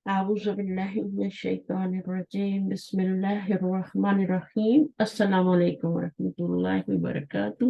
أعوذ بالله من الشيطان الرجيم بسم الله الرحمن الرحيم السلام عليكم ورحمة الله وبركاته.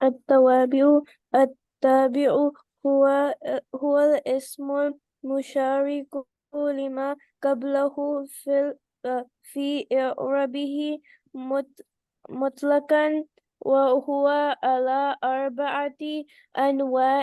التوابع التابع هو هو الاسم المشارك لما قبله في إعرابه مطلقا وهو على 4 أنواع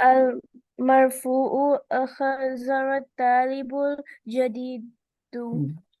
المرفوع أخذ الطالب الجديد.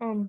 Um,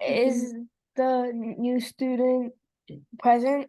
is the new student present?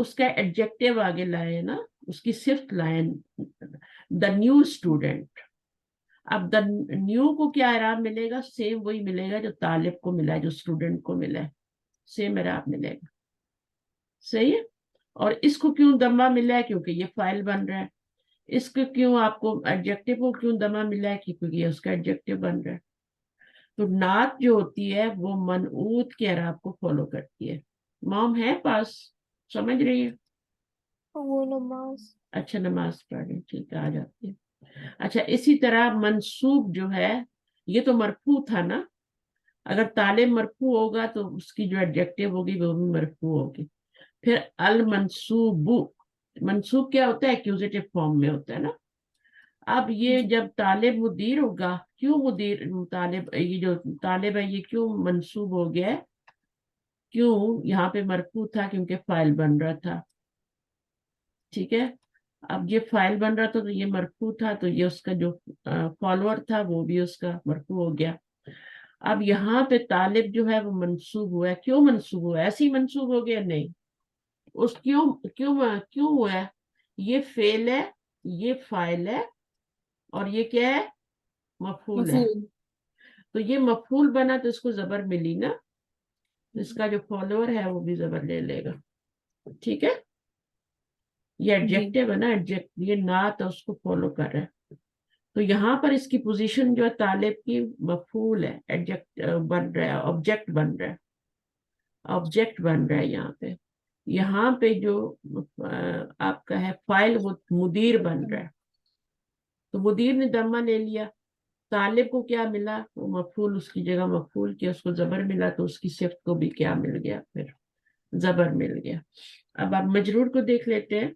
اس کا ایڈجیکٹو آگے لائے نا, اس کی صفت لائن دا نیو اسٹوڈنٹ. اب دا نیو کو کیا اعراب ملے گا؟ سیم وہی ملے گا جو طالب کو ملا ہے, جو اسٹوڈنٹ کو ملا ہے, سیم اعراب ملے گا. صحیح ہے. اور اس کو کیوں دمہ ملا ہے؟ کیونکہ یہ فائل بن رہا ہے. اس کو کیوں آپ کو ایڈجیکٹو کو کیوں دمہ ملا ہے؟ کیونکہ یہ اس کا ایڈجیکٹو بن رہا ہے. تو نعت جو ہوتی ہے وہ منعوت کے اعراب کو فالو کرتی ہے. مام ہے پاس؟ سمجھ رہی ہے؟ وہ نماز. اچھا نماز پڑھ رہی, ٹھیک ہے, آ جاتی ہے. اچھا اسی طرح منصوب جو ہے یہ تو مرفوع تھا نا, اگر طالب مرفوع ہوگا تو اس کی جو ایڈجیکٹو ہوگی وہ بھی مرفوع ہوگی. پھر المنصوب, منصوب کیا ہوتا ہے؟ ایکوزیٹو فارم میں ہوتا ہے نا. اب یہ جب طالب مدیر ہوگا, کیوں مدیر طالب, یہ جو طالب ہے یہ کیوں منصوب ہو گیا ہے؟ کیوں یہاں پہ مرفوع تھا؟ کیونکہ فائل بن رہا تھا. ٹھیک ہے. اب یہ فائل بن رہا تھا تو یہ مرفوع تھا, تو یہ اس کا جو فالوور تھا وہ بھی اس کا مرفوع ہو گیا. اب یہاں پہ طالب جو ہے وہ منصوب ہوا ہے. کیوں منصوب ہوا ہے؟ ایسے ہی منصوب ہو گیا؟ نہیں. اس کیوں ہوا ہے؟ یہ فعل ہے, یہ فاعل ہے, اور یہ کیا ہے؟ مفعول ہے. مفعول. تو یہ مفعول بنا تو اس کو زبر ملی نا, اس کا جو فالوور ہے وہ بھی زبر لے لے گا. ٹھیک ہے. یہ ایڈجیکٹو ہے نا, یہ نعت اس کو فالو کر رہا ہے. تو یہاں پر اس کی پوزیشن جو ہے طالب کی مفعول ہے, ایڈجیکٹ بن رہا ہے, آبجیکٹ بن رہا ہے, آبجیکٹ بن رہا ہے یہاں پہ. یہاں پہ جو آپ کا ہے فائل وہ مدیر بن رہا ہے. تو مدیر نے دمہ لے لیا, طالب کو کیا ملا؟ وہ مفعول, اس کی جگہ مفعول کیا, اس کو زبر ملا, تو اس کی صفت کو بھی کیا مل گیا؟ پھر زبر مل گیا. اب آپ مجرور کو دیکھ لیتے ہیں.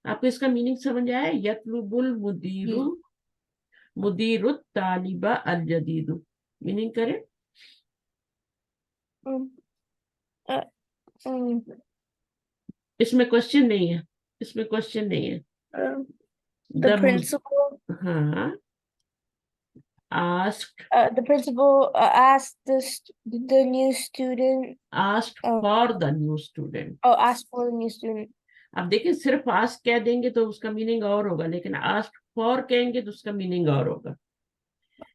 آپ کو اس کا میننگ سمجھ آیا؟ یطلب المدیر مدیر الطالب الجدید. میننگ کریں. اس میں کوشچن نہیں ہے, اس میں کوشچن نہیں ہے. The principal ہاں asked the principal asked the new student asked for the new student. asked for the new student. اب دیکھیں صرف آسک کہہ دیں گے تو اس کا میننگ اور ہوگا, لیکن آسک فور کہیں گے تو اس کا میننگ اور ہوگا.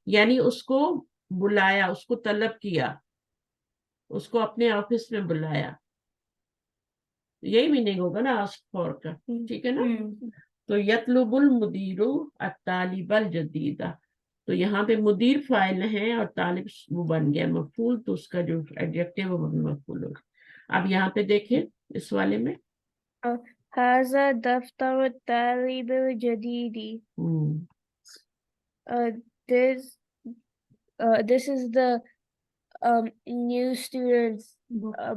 یعنی اس کو بلایا, اس کو طلب کیا, اس کو اپنے آفس میں بلایا, یہی میننگ ہوگا نا آسک فور کا. ٹھیک ہے نا. تو یطلب المدیر الطالب الجدید, تو یہاں پہ مدیر فاعل ہے اور طالب وہ بن گیا مفعول, تو اس کا جو ایڈجیکٹو وہ بھی مفعول ہوگا. اب یہاں پہ دیکھیں اس والے میں هذا دفتر الطالب الجديد. This is the new student's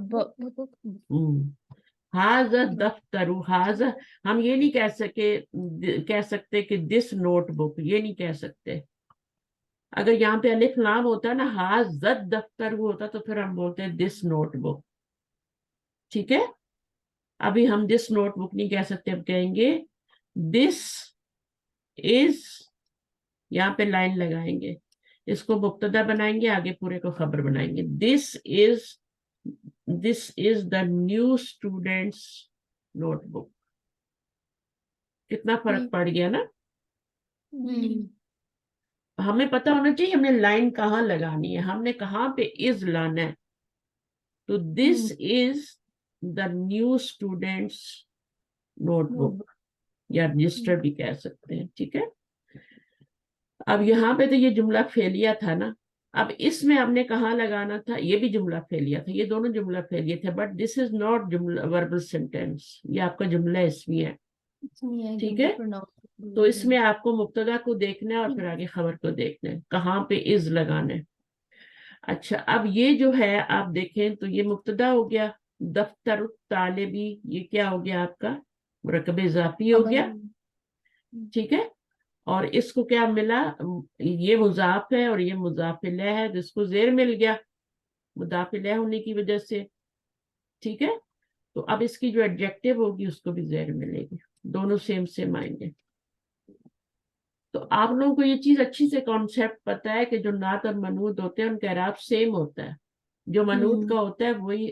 book. ہاذا دفتر, ہاذا ہم یہ نہیں کہہ سکتے کہ دس نوٹ بک, یہ نہیں کہہ سکتے. اگر یہاں پہ الف لام ہوتا نا, ہاذا دفتر ہوتا تو پھر ہم بولتے ہیں دس نوٹ بک. ٹھیک ہے. ابھی ہم دس نوٹ بک نہیں کہہ سکتے, اب کہیں گے دس از, یہاں پہ لائن لگائیں گے, اس کو مبتدا بنائیں گے, آگے پورے کو خبر بنائیں گے. This is the new student's notebook. کتنا فرق پڑ گیا نا. ہمیں پتا ہونا چاہیے ہمیں لائن کہاں لگانی ہے, ہم نے کہاں پہ از لانا ہے. تو this is the new student's notebook, یا رجسٹر بھی کہہ سکتے ہیں. ٹھیک ہے. اب یہاں پہ تو یہ جملہ فعلیہ تھا نا, اب اس میں ہم نے کہاں لگانا تھا؟ یہ بھی جملہ فعلیہ تھا, یہ دونوں جملہ فعلیہ تھے, but this is not verbal sentence, یہ آپ کا جملہ اسمی ہے. ٹھیک ہے. تو اس میں آپ کو مبتدا کو دیکھنا ہے اور پھر آگے خبر کو دیکھنا ہے, کہاں پہ از لگانا ہے. اچھا اب یہ جو ہے آپ دیکھیں تو یہ مبتدا ہو گیا, دفتر طالبی, یہ کیا ہو گیا آپ کا؟ مرکب اضافی ہو گیا. ٹھیک ہے. اور اس کو کیا ملا؟ یہ مضاف ہے اور یہ مضاف الیہ ہے, جس کو زیر مل گیا مضاف الیہ ہونے کی وجہ سے. ٹھیک ہے. تو اب اس کی جو ایڈجیکٹو ہوگی اس کو بھی زیر ملے گی, دونوں سیم آئیں گے. تو آپ لوگوں کو یہ چیز اچھی سے کانسیپٹ پتا ہے کہ جو نعت اور منعوت ہوتے ہیں ان کا اعراب سیم ہوتا ہے, جو منوط کا ہوتا ہے وہی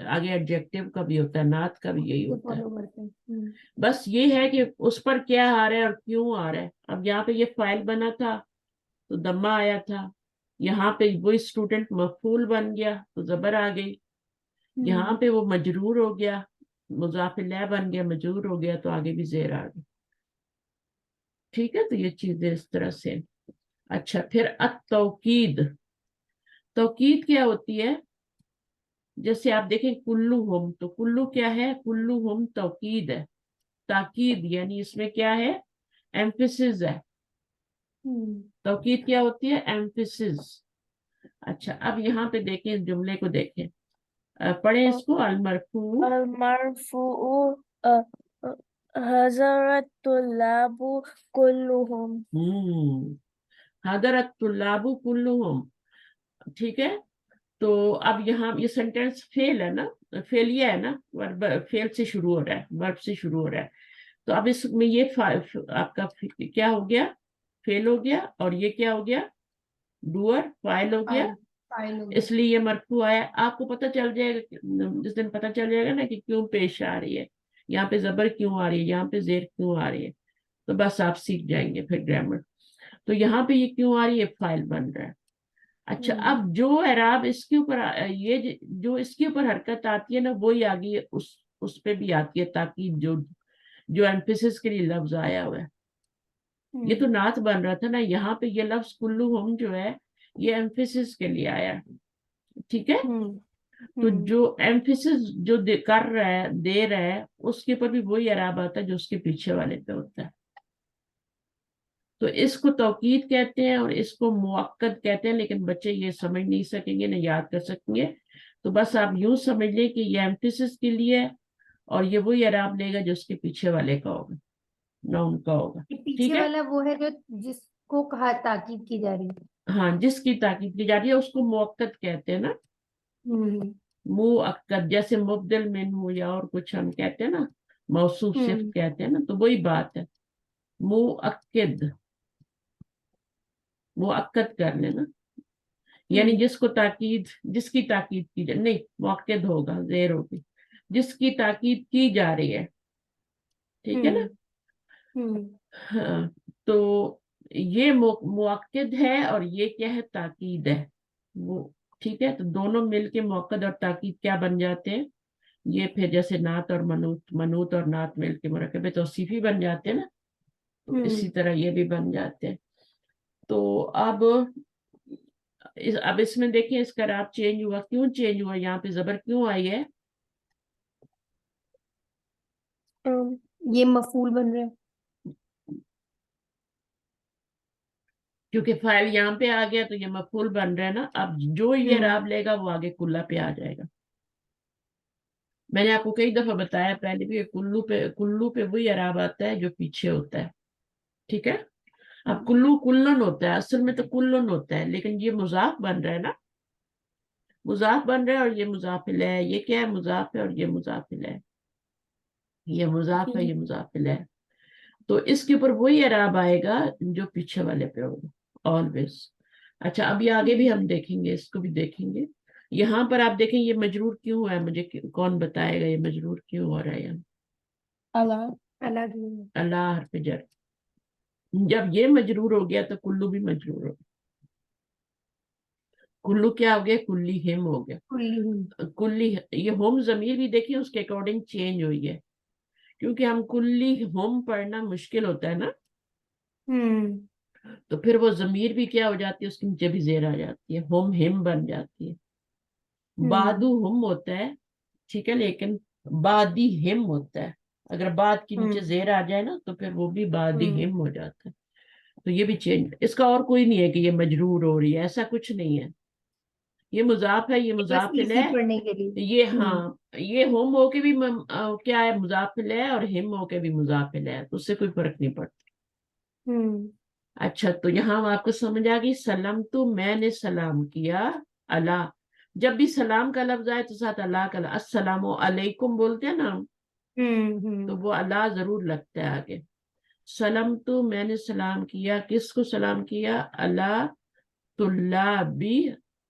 آگے ایڈجیکٹو کا بھی ہوتا ہے, نعت کا بھی یہی ہوتا ہے. فالو کرتے ہیں. بس یہ ہے کہ اس پر کیا آ رہا ہے اور کیوں آ رہا ہے. اب یہاں پہ یہ فائل بنا تھا تو دمہ آیا تھا, یہاں پہ وہی اسٹوڈنٹ مفعول بن گیا تو زبر آ گئی, یہاں پہ وہ مجرور ہو گیا, مضاف الیہ بن گیا, مجرور ہو گیا تو آگے بھی زیر آ گئی. ٹھیک ہے, تو یہ چیزیں اس طرح سے. اچھا, پھر التوکید. توکید کیا ہوتی ہے؟ جیسے آپ دیکھیں کلو ہم, تو کلو کیا ہے؟ کلو ہم توکید ہے, تاکید, یعنی اس میں کیا ہے؟ ایمفیسس ہے. توکید کیا ہوتی ہے؟ ایمفیسس. اچھا, اب یہاں پہ دیکھیں اس جملے کو دیکھیں, پڑھیں اس کو. المرفوع المرفوع حضرت طلاب كلهم. حضرت طلاب کلہم. ٹھیک ہے, تو اب یہاں یہ سینٹینس فیل ہے نا, فیل یہ ہے نا, فیل سے شروع ہو رہا ہے, ورب سے شروع ہو رہا ہے. تو اب اس میں یہ آپ کا کیا ہو گیا؟ فیل ہو گیا, اور یہ کیا ہو گیا؟ ڈوئر, فائل ہو گیا. اس لیے یہ مرفوع آیا. آپ کو پتہ چل جائے گا جس دن پتہ چل جائے گا نا کہ کیوں پیش آ رہی ہے, یہاں پہ زبر کیوں آ رہی ہے, یہاں پہ زیر کیوں آ رہی ہے, تو بس آپ سیکھ جائیں گے پھر گرامر. تو یہاں پہ یہ کیوں آ رہی ہے؟ فائل بن رہا ہے. اچھا, اب جو اعراب اس کے اوپر یہ جو اس کے اوپر حرکت آتی ہے نا, وہی آگے اس پہ بھی آتی ہے, تاکہ جو ایمفیسس کے لیے لفظ آیا ہوا ہے. یہ تو نعت بن رہا تھا نا, یہاں پہ یہ لفظ کلہم جو ہے یہ ایمفیسس کے لیے آیا. ٹھیک ہے, تو جو ایمفیسس جو کر رہا ہے, دے رہا ہے, اس کے اوپر بھی وہی اعراب آتا ہے جو اس کے پیچھے والے پہ ہوتا ہے. تو اس کو توکید کہتے ہیں اور اس کو مؤکد کہتے ہیں, لیکن بچے یہ سمجھ نہیں سکیں گے, نہ یاد کر سکیں گے. تو بس آپ یوں سمجھ لیں کہ یہ ایمفیسس کے لیے ہے, اور یہ وہی اعراب لے گا جو اس کے پیچھے والے کا ہوگا, نہ ان کا ہوگا. پیچھے والا وہ ہے جو جس کو کہا تاکید کی جا رہی ہے. ہاں, جس کی تاکید کی جا رہی ہے اس کو مؤکد کہتے ہیں نا. مؤکد, جیسے مبدل من ہو یا اور کچھ ہم کہتے ہیں نا, موصوف صفت کہتے ہیں نا, تو وہی بات ہے. مؤکد, مؤکد کر لینا, یعنی جس کو تاکید, جس کی تاکید کی جائے, نہیں مؤکد ہوگا, زیر ہوگی, جس کی تاکید کی جا رہی ہے. ٹھیک ہے نا. ہاں, تو یہ مؤکد ہے اور یہ کیا ہے؟ تاکید ہے وہ. ٹھیک ہے, تو دونوں مل کے مؤکد اور تاکید کیا بن جاتے ہیں؟ یہ پھر جیسے نعت اور منوط اور نعت مل کے مرکب توصیفی بن جاتے ہیں نا, تو اسی طرح یہ بھی بن جاتے ہیں. تو اب اس میں دیکھیں اس کا راب چینج ہوا. کیوں چینج ہوا؟ یہاں پہ زبر کیوں آئی ہے؟ یہ مفعول بن رہا ہے کیونکہ فائل یہاں پہ آ گیا تو یہ مفعول بن رہا ہے نا. اب جو یہ راب لے گا وہ آگے کلہ پہ آ جائے گا. میں نے آپ کو کئی دفعہ بتایا پہلے بھی, کلو پہ وہی اعراب آتا ہے جو پیچھے ہوتا ہے. ٹھیک ہے, اب کلو کلن ہوتا ہے, اصل میں تو کلن ہوتا ہے, لیکن یہ مضاف بن رہا ہے نا, مضاف بن رہا ہے, اور یہ مضاف الیہ ہے. یہ کیا ہے؟ مضاف ہے, اور یہ مضاف الیہ ہے. یہ مضاف ہے, یہ مضاف الیہ ہے. تو اس کے اوپر وہی اعراب آئے گا جو پیچھے والے پہ ہوگا آلویز. اچھا, اب یہ آگے بھی ہم دیکھیں گے, اس کو بھی دیکھیں گے. یہاں پر آپ دیکھیں یہ مجرور کیوں ہوا ہے, مجھے کون بتائے گا یہ مجرور کیوں ہو رہا ہے؟ یہاں اللہ حرف جر. جب یہ مجرور ہو گیا تو کلو بھی مجرور ہو گیا. کلو کیا ہو گیا؟ کلی ہم ہو گیا. کلی, یہ ہوم ضمیر بھی دیکھیں اس کے اکارڈنگ چینج ہوئی ہے, کیونکہ ہم کلی ہوم پڑھنا مشکل ہوتا ہے نا, تو پھر وہ ضمیر بھی کیا ہو جاتی ہے, اس کے نیچے بھی زیر آ جاتی ہے, ہوم ہم بن جاتی ہے. بادو ہم ہوتا ہے, ٹھیک ہے, لیکن بادی ہم ہوتا ہے. اگر باد کے نیچے زیر آ جائے نا تو پھر وہ بھی بادی ہم ہو جاتا ہے. تو یہ بھی چینج. اس کا اور کوئی نہیں ہے کہ یہ مجرور ہو رہی ہے, ایسا کچھ نہیں ہے. یہ مضاف ہے, یہ مضاف الیہ, پڑھنے کے لیے. یہ ہاں, یہ ہوم ہو کے بھی کیا ہے؟ مضاف الیہ, اور ہم ہو کے بھی مضاف الیہ, تو اس سے کوئی فرق نہیں پڑتا. اچھا, تو یہاں آپ کو سمجھ آ گئی. سلام تو میں نے سلام کیا, اللہ, جب بھی سلام کا لفظ آئے تو ساتھ اللہ کا, السلام علیکم بولتے ہیں نا, تو وہ اللہ ضرور لگتا ہے آگے. سلام تو میں نے سلام کیا, کس کو سلام کیا؟ اللہ طلابی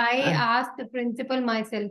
I asked the principal myself.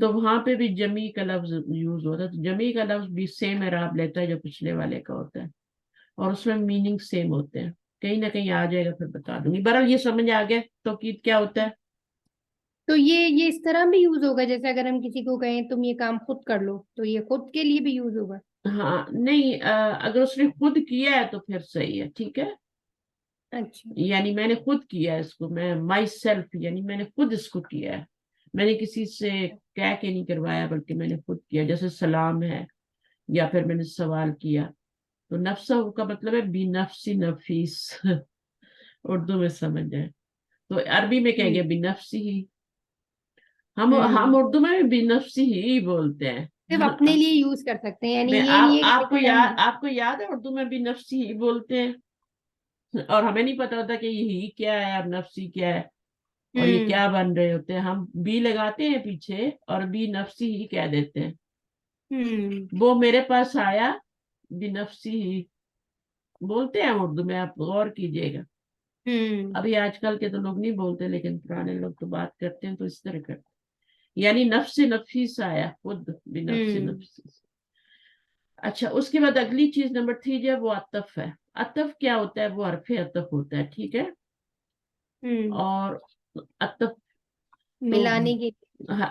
تو وہاں پہ بھی جمی کا لفظ یوز ہوتا ہے. تو جمی کا لفظ بھی سیم اعراب لیتا ہے جو پچھلے والے کا ہوتا ہے, اور اس میں میننگ سیم ہوتے ہیں. کہیں نہ کہیں آ جائے گا, پھر بتا دوں گی. بہرحال یہ سمجھ آ گیا توکید کیا ہوتا ہے. تو یہ اس طرح بھی یوز ہوگا جیسے اگر ہم کسی کو کہیں تم یہ کام خود کر لو تو یہ خود کے لیے بھی یوز ہوگا. ہاں نہیں, اگر اس نے خود کیا ہے تو پھر صحیح ہے, ٹھیک ہے. اچھا. یعنی میں نے خود کیا ہے اس کو, میں مائی سیلف, یعنی میں نے خود اس کو کیا ہے, میں نے کسی سے کہہ کے نہیں کروایا بلکہ میں نے خود کیا. جیسے سلام ہے, یا پھر میں نے سوال کیا. تو نفسہ کا مطلب ہے بی نفسی نفیس. اردو میں سمجھ جائے تو عربی میں کہیں گے بی نفسی ہی. ہم اردو میں بھی بی نفسی ہی بولتے ہیں. صرف اپنے لیے یوز کر سکتے ہیں, یعنی میں یہ نہیں ہے کہ جیسے ہم آپ کو یاد ہے اردو میں بھی نفسی ہی بولتے ہیں, اور ہمیں نہیں پتا ہوتا کہ یہ ہی کیا ہے اور نفسی کیا ہے اور یہ کیا بن رہے ہوتے ہیں. ہم بی لگاتے ہیں پیچھے اور بی نفسی ہی کہہ دیتے ہیں. وہ میرے پاس آیا بی نفسی ہی بولتے ہیں اردو میں, آپ غور کیجئے گا. ابھی آج کل کے تو لوگ نہیں بولتے, لیکن پرانے لوگ تو بات کرتے ہیں تو اس طرح کرتے ہیں. یعنی نفس نفیس آیا, خود بھی نفس نفیس. اچھا, اس کے بعد اگلی چیز نمبر 3 جو ہے وہ عطف ہے. عطف کیا ہوتا ہے؟ وہ حرف عطف ہوتا ہے, ٹھیک ہے. اور عطف ملانے کے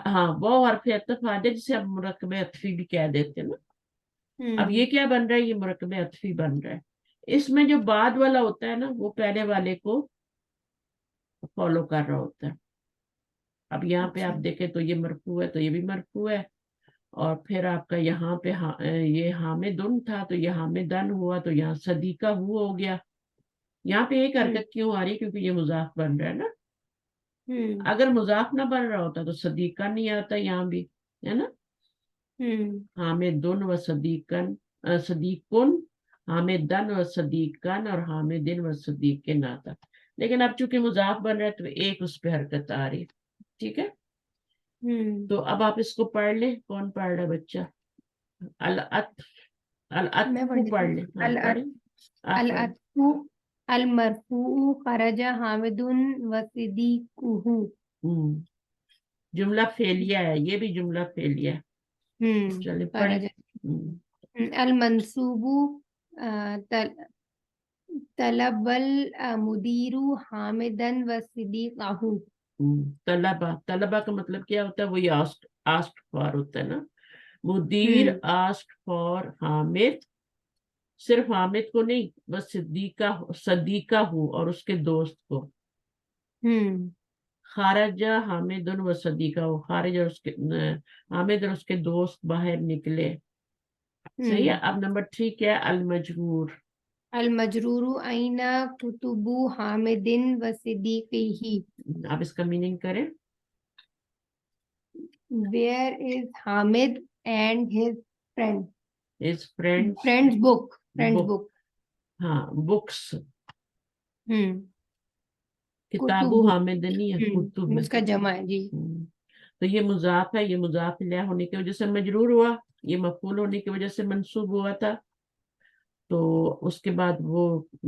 ہاں وہ حرف عطف آ جائے جسے ہم مرکب عطفی بھی کہہ دیتے ہیں نا. اب یہ کیا بن رہا ہے؟ یہ مرکب عطفی بن رہا ہے. اس میں جو بعد والا ہوتا ہے نا وہ پہلے والے کو فالو کر رہا ہوتا ہے. اب یہاں پہ آپ دیکھیں تو یہ مرفوع ہے تو یہ بھی مرفوع ہے, اور پھر آپ کا یہاں پہ یہ حامدن تھا تو یہ حامدن ہوا, تو یہاں صدیقہ ہو گیا. یہاں پہ ایک حرکت کیوں آ رہی ہے؟ کیونکہ یہ مضاف بن رہا ہے نا. اگر مضاف نہ بن رہا ہوتا تو صدیقہ نہیں آتا یہاں بھی, ہے نا. حامدن و صدیقن, صدیقن, حامدن و صدیقن, اور حامدن و صدیقن آتا. لیکن اب چونکہ مضاف بن رہا ہے تو ایک اس پہ حرکت آ رہی, ٹھیک ہے. تو اب آپ اس کو پڑھ لیں. کون پڑھ رہا ہے بچہ؟ العطف, العطف پڑھ لیں. پڑھیں آپ پڑھیں. العطف المرفوع خرج حامد و صدیقہ. جملہ فعلیہ ہے, یہ بھی جملہ فعلیہ ہے. چلیں پڑھیں. المنصوب طلب المدیر حامدا و صدیقہ. طلبہ کا مطلب کیا ہوتا ہے؟ وہی آسکڈ فار ہوتا ہے نا. مدیر آسکڈ فار حامد, صرف حامد کو نہیں, بس صدیقہ ہو اور اس کے دوست کو. خارجہ حامد و صدیقہ ہو, خارج اور اس کے حامد اور اس کے دوست باہر نکلے. صحیح ہے. اب نمبر 3 کیا ہے؟ المجرور. المجرور این کتب حامد و صدیقہ. آپ اس کا میننگ کریں. Where is Hamid and his friend? his friends Friend's book. Friend's book. book. ہاں بکس. کتابو کتب. حامد نہیں ہے, کتب. اس کا جمع ہے جی. تو یہ مضاف ہے, یہ مضاف الیہ ہونے کی وجہ سے مجرور ہوا, یہ مفعول ہونے کی وجہ سے منصوب ہوا تھا. تو اس کے بعد وہ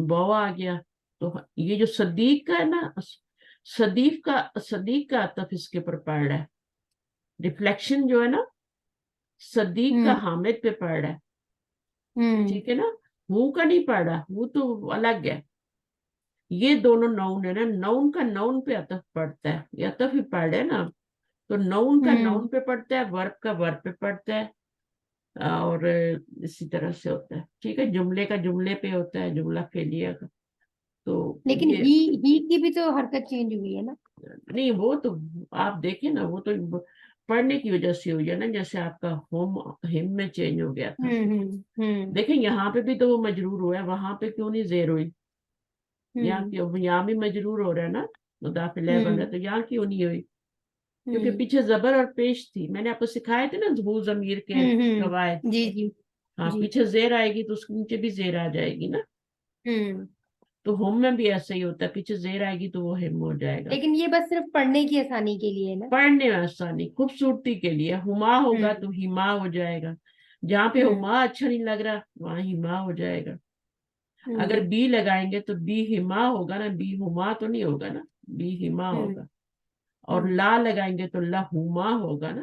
واو آ گیا. تو یہ جو صدیق کا ہے نا, صدیق کا عطف اس کے پر پڑ رہا ہے. ریفلیکشن جو ہے نا صدیق کا حامد پہ پڑ رہا ہے, ٹھیک ہے نا. ہوں کا نہیں پڑ رہا, وہ تو الگ ہے. یہ دونوں نون ہے نا, نون کا نون پہ عطف پڑتا ہے, یہ عطف ہی پڑھ رہے نا. تو نون کا نون پہ پڑتا ہے, ورب کا ورب پہ پڑتا ہے, اور اسی طرح سے ہوتا ہے, ٹھیک ہے. جملے کا جملے پہ ہوتا ہے, جملہ فعلیہ کا. تو لیکن یہ ہی کی بھی تو حرکت چینج ہوئی ہے نا. نہیں, وہ تو آپ دیکھیں نا, وہ تو پڑھنے کی وجہ سے ہوئی ہے نا, جیسے آپ کا ہم میں چینج ہو گیا تھا. دیکھیں یہاں پہ بھی تو وہ مجرور ہوا ہے, وہاں پہ کیوں نہیں زیر ہوئی؟ یہاں بھی مجرور ہو رہا ہے نا, مضاف الیہ بن رہا ہے, تو یہاں کیوں نہیں ہوئی؟ کیونکہ پیچھے زبر اور پیش تھی. میں نے آپ کو سکھائے تھے نا ظہور ضمیر کے قواعد. جی جی. ہاں پیچھے زیر آئے گی تو اس کے نیچے بھی زیر آ جائے گی نا. تو ہم میں بھی ایسا ہی ہوتا ہے, پیچھے زیر آئے گی تو وہ ہم ہو جائے گا. لیکن یہ بس صرف پڑھنے کی آسانی کے لیے نا, پڑھنے میں آسانی, خوبصورتی کے لیے. ہما ہوگا تو ہما ہو جائے گا. جہاں پہ ہما اچھا نہیں لگ رہا وہاں ہما ہو جائے گا. اگر بی لگائیں گے تو بی ہما ہوگا نا, بی ہما تو نہیں ہوگا نا, بی ہما ہوگا. اور لا لگائیں گے تو لا ہما ہوگا نا.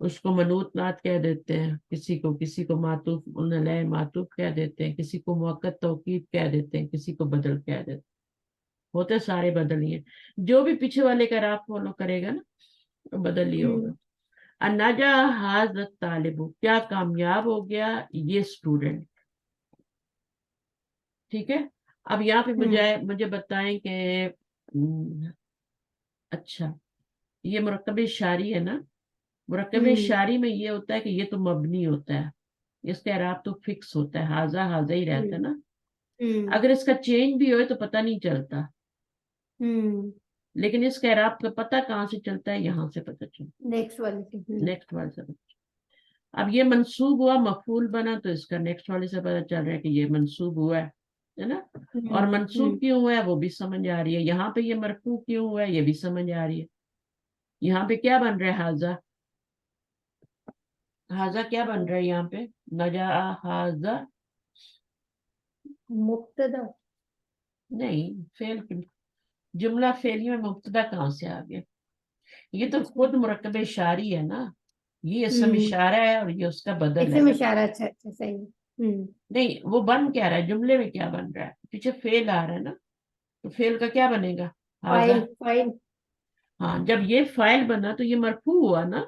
اس کو منوط نعت کہہ دیتے ہیں، کسی کو معطوف علیہ معطوف کہہ دیتے ہیں، کسی کو مؤکد توکید کہہ دیتے ہیں، کسی کو بدل کہہ دیتے ہیں، ہوتے سارے بدل ہی ہیں، جو بھی پیچھے والے کا راہ فالو کرے گا نا وہ بدل ہی ہوگا۔ انجا حاضر طالب، کیا کامیاب ہو گیا یہ اسٹوڈنٹ، ٹھیک ہے۔ اب یہاں پہ مجھے بتائیں کہ اچھا یہ مرکب اشاری ہے نا، مرکب اشاری میں یہ ہوتا ہے کہ یہ تو مبنی ہوتا ہے، اس کا اعراب تو فکس ہوتا ہے، حاضہ حاضہ ہی رہتا ہے نا، اگر اس کا چینج بھی ہوئے تو پتہ نہیں چلتا، لیکن اس کا اعراب کا پتہ کہاں سے چلتا ہے، یہاں سے پتہ چلتا نیکسٹ والے سے ہے، نیکسٹ والے سے۔ اب یہ منصوب ہوا مفعول بنا تو اس کا نیکسٹ والے سے پتہ چل رہا ہے کہ یہ منصوب ہوا ہے نا، اور منصوب کیوں ہوا ہے وہ بھی سمجھ آ رہی ہے، یہاں پہ یہ مرفوع کیوں ہوا ہے یہ بھی سمجھ آ رہی ہے۔ یہاں پہ کیا بن رہا ہے، حاضہ، حاضہ کیا بن رہا ہے یہاں پہ، نجا حاضہ مبتدا نہیں، فعل، جملہ فعلی میں مبتدا کہاں سے آ گیا، یہ تو خود مرکب اشاری ہے نا، یہ اسم اشارہ ہے اور یہ اس کا بدل ہے۔ اسم اشارہ، اچھا اچھا صحیح۔ نہیں وہ بن کیا رہا ہے، جملے میں کیا بن رہا ہے، پیچھے فعل آ رہا ہے نا، تو فعل کا کیا بنے گا، حاضہ۔ فائل فائل ہاں جب یہ فائل بنا تو یہ مرفوع ہوا نا،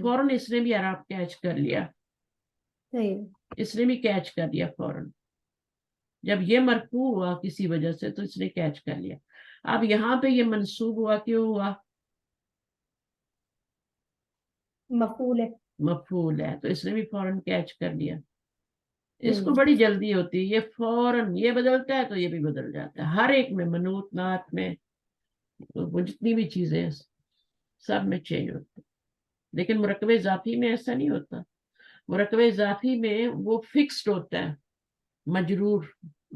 فوراً اس نے بھی اعراب کیچ کر لیا، صحیح۔ اس نے بھی کیچ کر لیا فوراً، جب یہ مرفوع ہوا کسی وجہ سے تو اس نے کیچ کر لیا۔ اب یہاں پہ یہ منصوب ہوا کیوں ہوا، مفعول ہے، مفعول ہے تو اس نے بھی فوراً کیچ کر لیا، اس کو بڑی جلدی ہوتی ہے، یہ فوراً یہ بدلتا ہے تو یہ بھی بدل جاتا ہے، ہر ایک میں، منوط نعت میں، وہ جتنی بھی چیزیں ہیں سب میں چینج ہوتا ہے، لیکن مرکب اضافی میں ایسا نہیں ہوتا، مرکب اضافی میں وہ فکسڈ ہوتا ہے، مجرور،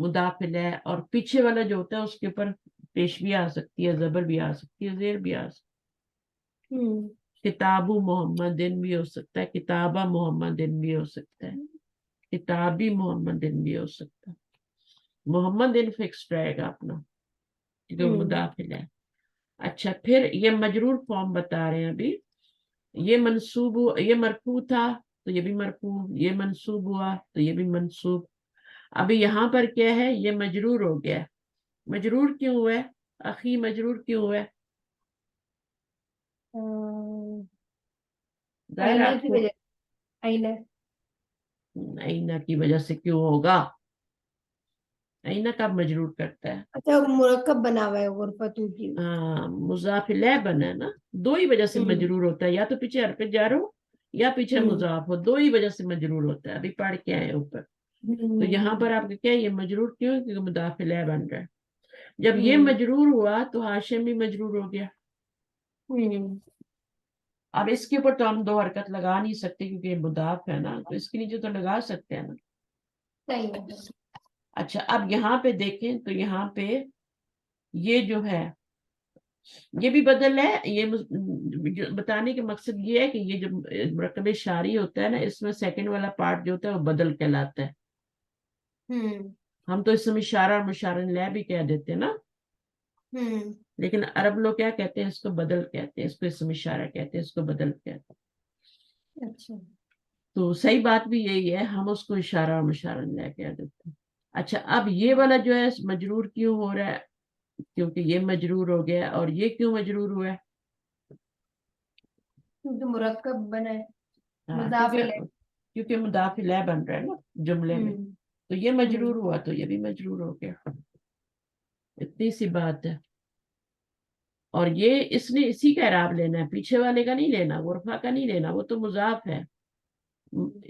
مضاف الیہ، اور پیچھے والا جو ہوتا ہے اس کے اوپر پیش بھی آ سکتی ہے، زبر بھی آ سکتی ہے، زیر بھی آ سکتی ہے، کتاب محمد بھی ہو سکتا ہے، کتابہ محمد بھی ہو سکتا ہے، کتابی محمد بھی ہو سکتا ہے، محمد فکسڈ رہے گا اپنا جو مضاف الیہ۔ اچھا پھر یہ مجرور فارم بتا رہے ہیں ابھی، یہ منصوب، یہ مرفوع تھا تو یہ بھی مرفوع، یہ منصوب ہوا تو یہ بھی منصوب، ابھی یہاں پر کیا ہے، یہ مجرور ہو گیا، مجرور کیوں ہوا ہے اخی، مجرور کیوں ہوا ہے، ظاہر آئینہ آپ کی کو، وجہ، آئینہ، آئینہ کی وجہ سے کیوں ہوگا، آئینہ کب مجرور کرتا ہے، اچھا مرکب بنا ہوا ہے غرفتو کی۔ مضاف الیہ بنا ہے نا، دو ہی وجہ سے ہوں مجرور ہوتا ہے، یا تو پیچھے حرف جار ہو یا پیچھے ہوں مضاف ہو، دو ہی وجہ سے مجرور ہوتا ہے، ابھی پڑھ کے آئے اوپر، تو یہاں ہوں پر آپ کا کیا، یہ مجرور کیوں ہے کیونکہ مضاف الیہ بن رہا ہے، جب یہ ہوں مجرور ہوا تو ہاشم بھی مجرور ہو گیا، ہوں اب اس کے اوپر تو ہم دو حرکت لگا نہیں سکتے کیونکہ یہ مضاف ہے نا، تو اس کے نیچے تو لگا سکتے ہیں نا۔ صحیح ہے۔ اچھا اب یہاں پہ دیکھیں تو یہاں پہ یہ جو ہے یہ بھی بدل ہے، یہ بتانے کے مقصد یہ ہے کہ یہ جو مرکب شاری ہوتا ہے نا، اس میں سیکنڈ والا پارٹ جو ہوتا ہے وہ بدل کہلاتا ہے، ہم تو اس میں اشارہ اور مشار الیہ بھی کہہ دیتے ہیں نا، لیکن عرب لوگ کیا کہتے ہیں، اس کو بدل کہتے ہیں، اس کو اسم اشارہ کہتے ہیں، اس کو بدل کہتے ہیں، اچھا تو صحیح بات بھی یہی ہے، ہم اس کو اشارہ اور مشار الیہ کہہ دیتے ہیں۔ اچھا اب یہ والا جو ہے مجرور کیوں ہو رہا ہے، کیونکہ یہ مجرور ہو گیا، اور یہ کیوں مجرور ہوا ہے، کیونکہ مرکب بنا ہے، مضاف کیونکہ الیہ۔ کیونکہ مضاف الیہ بن رہا ہے نا جملے میں، تو یہ مجرور ہوں ہوا تو یہ بھی مجرور ہو گیا، اتنی سی بات ہے، اور یہ اس نے اسی کا اعراب لینا ہے، پیچھے والے کا نہیں لینا، غرفہ کا نہیں لینا، وہ تو مضاف ہے،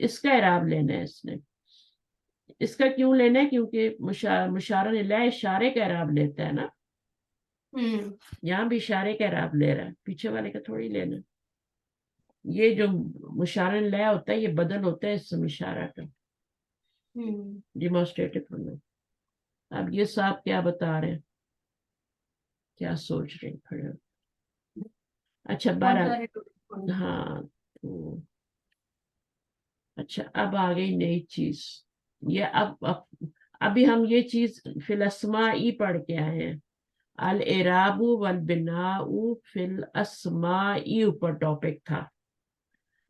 اس کا اعراب لینا ہے اس نے، اس کا کیوں لینا ہے کیونکہ مشار الیہ اشارے کا اعراب لیتا ہے نا، یہاں بھی اشارے کا اعراب لے رہا ہے، پیچھے والے کا تھوڑی لینا، یہ جو مشار الیہ ہوتا ہے یہ بدل ہوتا ہے اسم اشارہ کا، ڈیمونسٹریٹو کرنا۔ اب یہ صاحب کیا بتا رہے ہیں، کیا سوچ رہے ہیں کھڑے ہو؟ اچھا بہرحال ہاں تو اچھا اب آ گئی نئی چیز، یہ ابھی ہم یہ چیز فی الاسماء پڑھ کے آئے ہیں، الاعراب والبناء فی الاسماء اوپر ٹاپک تھا،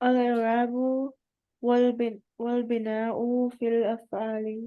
الإعراب والبناء في الأفعال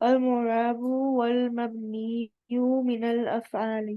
المعرب والمبني من الأفعال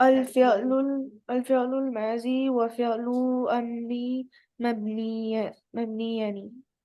الفعل الماضي وفعل أمر مبنيان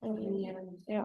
Yeah.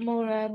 مراب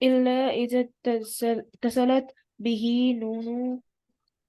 إلا إذا اتصلت به نون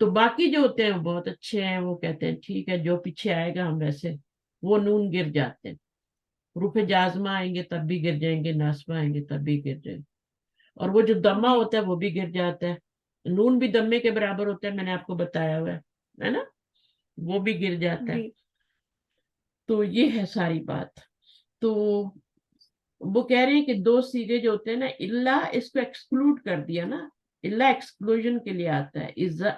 تو باقی جو ہوتے ہیں وہ بہت اچھے ہیں, وہ کہتے ہیں ٹھیک ہے جو پیچھے آئے گا ہم ویسے, وہ نون گر جاتے ہیں. روف جازمہ آئیں گے تب بھی گر جائیں گے, ناصبہ آئیں گے تب بھی گر جائیں گے, اور وہ جو دمہ جی ہوتا ہے وہ بھی گر جاتا ہے. نون بھی دمے کے برابر ہوتا ہے, میں نے آپ کو بتایا ہوا ہے نا, وہ بھی گر جاتا ہے. جی تو یہ ہے ساری بات. تو وہ کہہ رہے ہیں کہ دو سیغے جو ہوتے ہیں نا, اللہ اس کو ایکسکلوڈ کر دیا نا, اللہ ایکسکلوژن کے لیے آتا ہے.